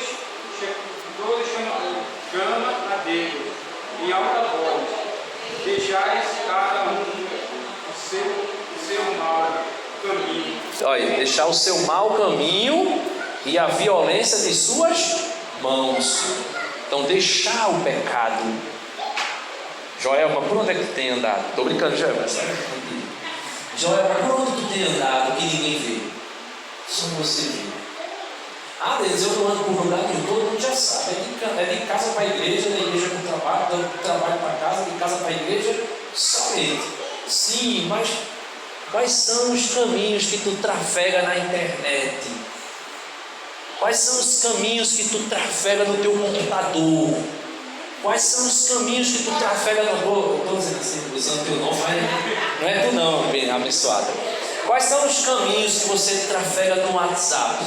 chamam a Deus em alta voz. Deixais cada um o seu mau caminho. Olha, deixar o seu mau caminho e a violência de suas mãos. Então, deixar o pecado. Joelma, por onde é que tu tem andado? Estou brincando, Joelma. Joelma, por onde tu tem andado que ninguém vê? Só você vê. Ah, Deus, eu não ando por lugar nenhum, todo mundo já sabe. É de casa para a igreja, da igreja para o trabalho, do trabalho para casa, de casa para a igreja, somente. Sim, mas quais são os caminhos que tu trafega na internet? Quais são os caminhos que tu trafega no teu computador? Quais são os caminhos que tu trafega no... Estou dizendo assim, usando teu nome, mas não é tu não, bem abençoada. Quais são os caminhos que você trafega no WhatsApp?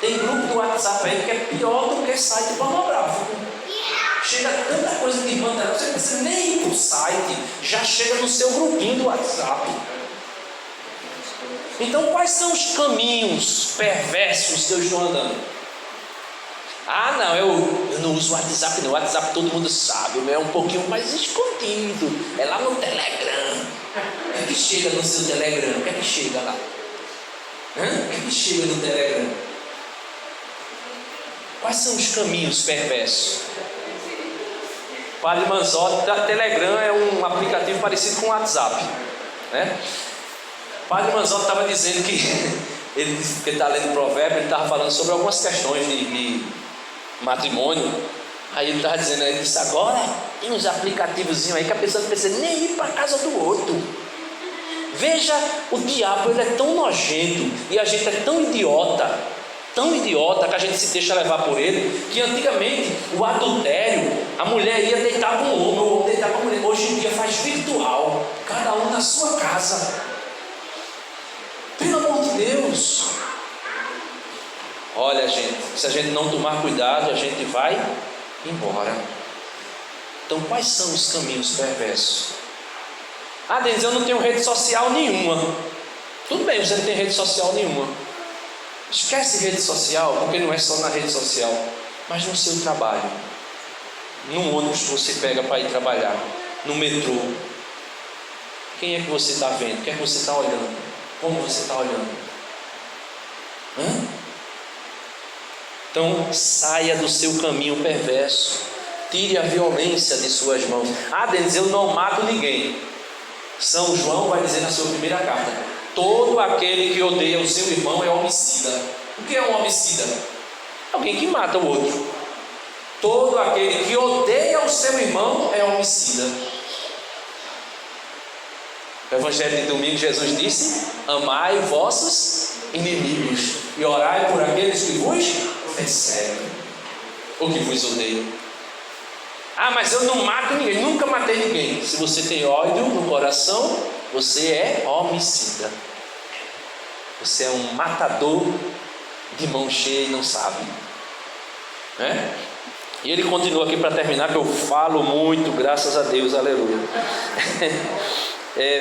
Tem grupo do WhatsApp aí que é pior do que site pornográfico. Chega tanta coisa de banda, você não precisa nem ir para o site, já chega no seu grupinho do WhatsApp. Então, quais são os caminhos perversos que eu estou andando? Ah, não, eu não uso o WhatsApp, não. O WhatsApp todo mundo sabe, o meu é um pouquinho mais escondido. É lá no Telegram. O que é que chega no seu Telegram? O que é que chega lá? O que é que chega no Telegram? Quais são os caminhos perversos? Padre Manzotti, Telegram é um aplicativo parecido com o WhatsApp, Padre Manzotti estava dizendo que ele está lendo provérbio, ele estava falando sobre algumas questões de matrimônio. Aí ele estava dizendo, ele disse, agora tem uns aplicativos aí que a pessoa não precisa nem ir para a casa do outro. Veja, o diabo ele é tão nojento e a gente é tão idiota que a gente se deixa levar por ele, que antigamente o adultério, a mulher ia deitar com o homem, o homem deitava com a mulher. Hoje em dia faz virtual, cada um na sua casa. Pelo amor de Deus. Olha, gente, se a gente não tomar cuidado, a gente vai embora. Então, quais são os caminhos perversos? Ah, Denis, eu não tenho rede social nenhuma. Tudo bem, você não tem rede social nenhuma. Esquece rede social, porque não é só na rede social, mas no seu trabalho, no ônibus que você pega para ir trabalhar, no metrô. Quem é que você está vendo? O que é que você está olhando? Como você está olhando? Então, saia do seu caminho perverso. Tire a violência de suas mãos. Ah, Denis, eu não mato ninguém. São João vai dizer na sua primeira carta: todo aquele que odeia o seu irmão é homicida. O que é um homicida? Alguém que mata o outro. Todo aquele que odeia o seu irmão é homicida. No Evangelho de domingo, Jesus disse: amai vossos inimigos e orai por aqueles que vos perseguem ou que vos odeiam. Ah, mas eu não mato ninguém, nunca matei ninguém. Se você tem ódio no coração, você é homicida. Você é um matador de mão cheia e não sabe, E ele continua aqui para terminar, que eu falo muito, graças a Deus, aleluia.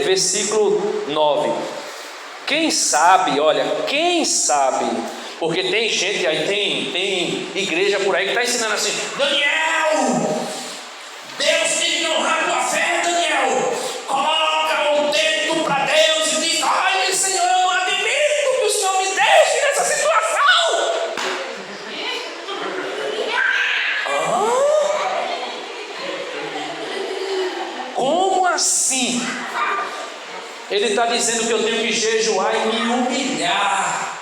Versículo 9. Quem sabe, olha, quem sabe, porque tem gente aí, tem igreja por aí que está ensinando assim: Daniel, Deus tem que honrar a tua fé, Daniel. Coloca o dedo para Deus e diz: olha, Senhor, eu não admito que o Senhor me deixe nessa situação. Como assim? Ele está dizendo que eu tenho que jejuar e me humilhar.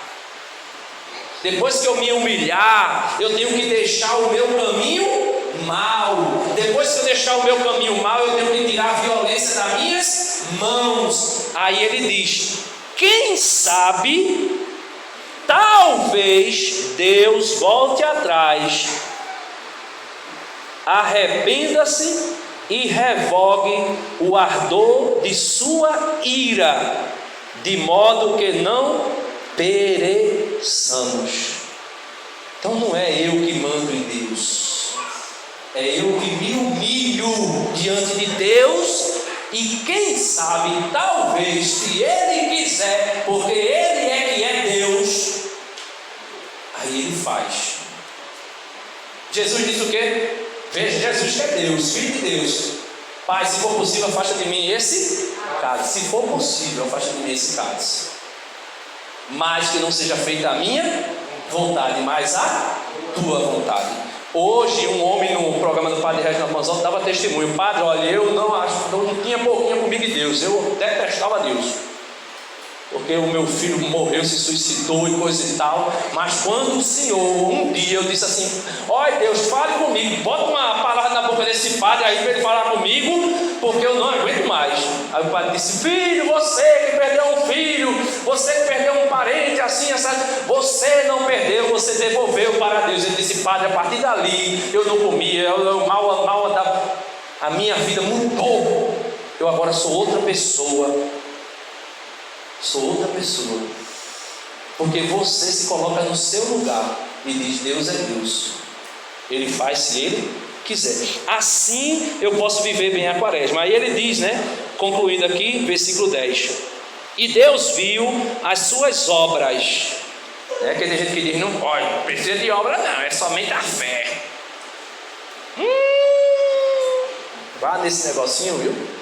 Depois que eu me humilhar, eu tenho que deixar o meu caminho mal. Depois que eu deixar o meu caminho mal, eu tenho que tirar a violência das minhas mãos. Aí ele diz: quem sabe talvez Deus volte atrás, arrependa-se e revogue o ardor de sua ira, de modo que não pereçamos. Então não é eu que mando em Deus, é eu que me humilho diante de Deus, e quem sabe, talvez, se Ele quiser, porque Ele é que é Deus, aí Ele faz. Jesus disse o quê? Veja, Jesus que é Deus, Filho de Deus. Pai, se for possível, afasta de mim esse cálice. Se for possível, afasta de mim esse cálice. Mas que não seja feita a minha vontade, mas a tua vontade. Hoje, um homem no programa do Padre Reginaldo Manzotti dava testemunho: Padre, olha, eu não tinha pouquinho comigo de Deus, eu detestava Deus, porque o meu filho morreu, se suicidou e coisa e tal. Mas quando o Senhor, um dia, eu disse assim: olha Deus, fale comigo, bota uma palavra na boca desse padre aí para ele falar comigo, porque eu não aguento mais. Aí o padre disse: filho, você que perdeu um filho, você que perdeu um parente, assim, você não perdeu, você devolveu para Deus. Ele disse: padre, a partir dali eu não comia, eu mal andava, a minha vida mudou, eu agora sou outra pessoa. Sou outra pessoa, porque você se coloca no seu lugar e diz: Deus é Deus, Ele faz se Ele quiser. Assim eu posso viver bem a quaresma. Aí ele diz, concluindo aqui, versículo 10: e Deus viu as suas obras. Que tem gente que diz: não pode, não precisa de obra não, é somente a fé. Vá nesse negocinho, viu?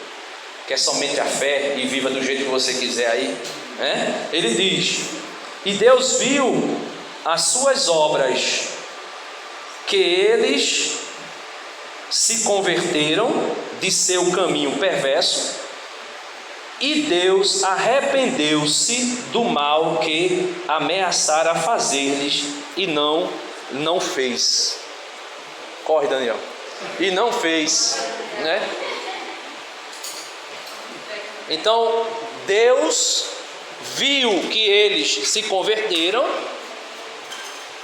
Que é somente a fé e viva do jeito que você quiser aí. Ele diz: e Deus viu as suas obras, que eles se converteram de seu caminho perverso, e Deus arrependeu-se do mal que ameaçara fazer-lhes, e não fez. Corre, Daniel. E não fez, Então Deus viu que eles se converteram,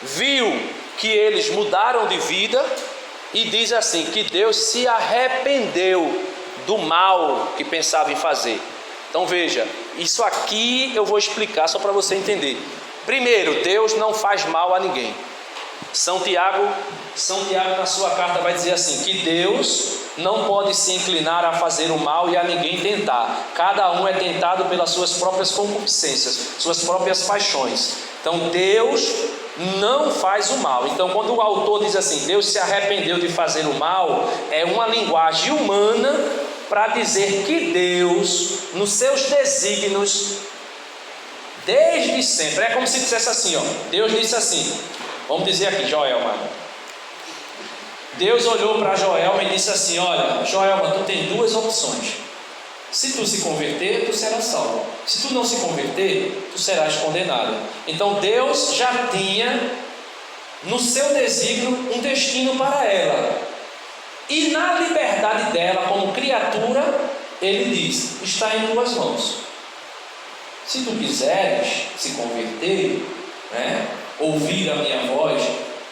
viu que eles mudaram de vida, e diz assim, que Deus se arrependeu do mal que pensava em fazer. Então veja, isso aqui eu vou explicar só para você entender. Primeiro, Deus não faz mal a ninguém. São Tiago na sua carta vai dizer assim, que Deus não pode se inclinar a fazer o mal e a ninguém tentar. Cada um é tentado pelas suas próprias concupiscências, suas próprias paixões. Então Deus não faz o mal. Então quando o autor diz assim, Deus se arrependeu de fazer o mal, é uma linguagem humana para dizer que Deus, nos seus desígnios, desde sempre, é como se dissesse assim, Deus disse assim, vamos dizer aqui, Joelma. Deus olhou para Joelma e disse assim: olha, Joelma, tu tem duas opções. Se tu se converter, tu serás salvo. Se tu não se converter, tu serás condenado. Então Deus já tinha no seu desígnio um destino para ela. E na liberdade dela, como criatura, Ele diz: está em tuas mãos. Se tu quiseres se converter, ouvir a minha voz,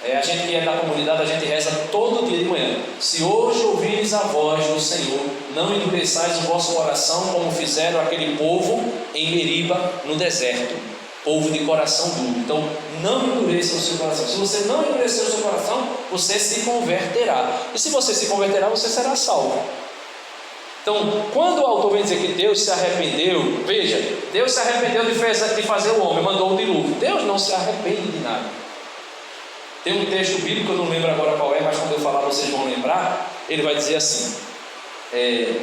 a gente que é da comunidade, a gente reza todo dia de manhã: se hoje ouvires a voz do Senhor, não endureçais o vosso coração, como fizeram aquele povo em Meriba, no deserto, povo de coração duro. Então não endureça o seu coração. Se você não endurecer o seu coração, você se converterá, e se você se converterá, você será salvo. Então, quando o autor vem dizer que Deus se arrependeu, veja, Deus se arrependeu de fazer o homem, mandou o dilúvio. Deus não se arrepende de nada. Tem um texto bíblico, eu não lembro agora qual é, mas quando eu falar vocês vão lembrar. Ele vai dizer assim: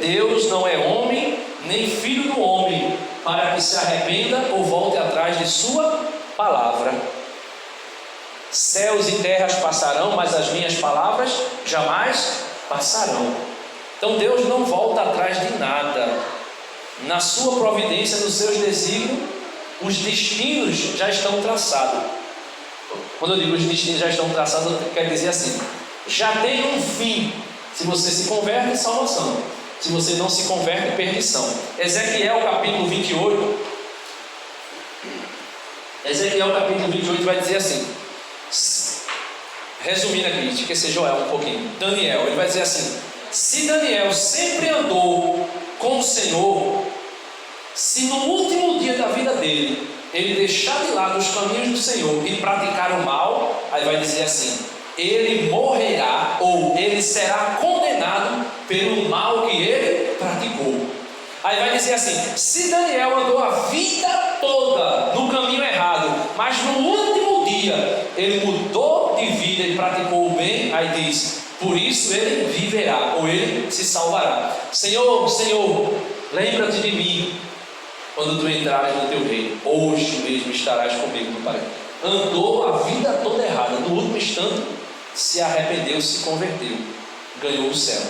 Deus não é homem, nem filho do homem, para que se arrependa ou volte atrás de sua palavra. Céus e terras passarão, mas as minhas palavras jamais passarão. Então Deus não volta atrás de nada. Na sua providência, nos seus desígnios, os destinos já estão traçados. Quando eu digo os destinos já estão traçados, quer dizer assim, já tem um fim. Se você se converte, salvação. Se você não se converte, perdição. Ezequiel capítulo 28. Ezequiel capítulo 28 vai dizer assim, resumindo aqui, esqueci Joel um pouquinho, Daniel, ele vai dizer assim: se Daniel sempre andou com o Senhor, se no último dia da vida dele ele deixar de lado os caminhos do Senhor e praticar o mal, aí vai dizer assim: ele morrerá, ou ele será condenado pelo mal que ele praticou. Aí vai dizer assim: se Daniel andou a vida toda no caminho errado, mas no último dia ele mudou de vida e praticou o bem, aí diz: por isso ele viverá, ou ele se salvará. Senhor, Senhor, lembra-te de mim quando tu entrares no teu reino. Hoje mesmo estarás comigo no paraíso. Andou a vida toda errada, no último instante se arrependeu, se converteu, ganhou o céu.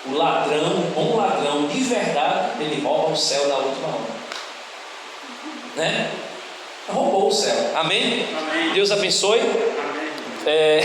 O ladrão, o bom ladrão de verdade, ele rouba o céu na última hora, né? Roubou o céu. Amém? Amém. Deus abençoe. Amém.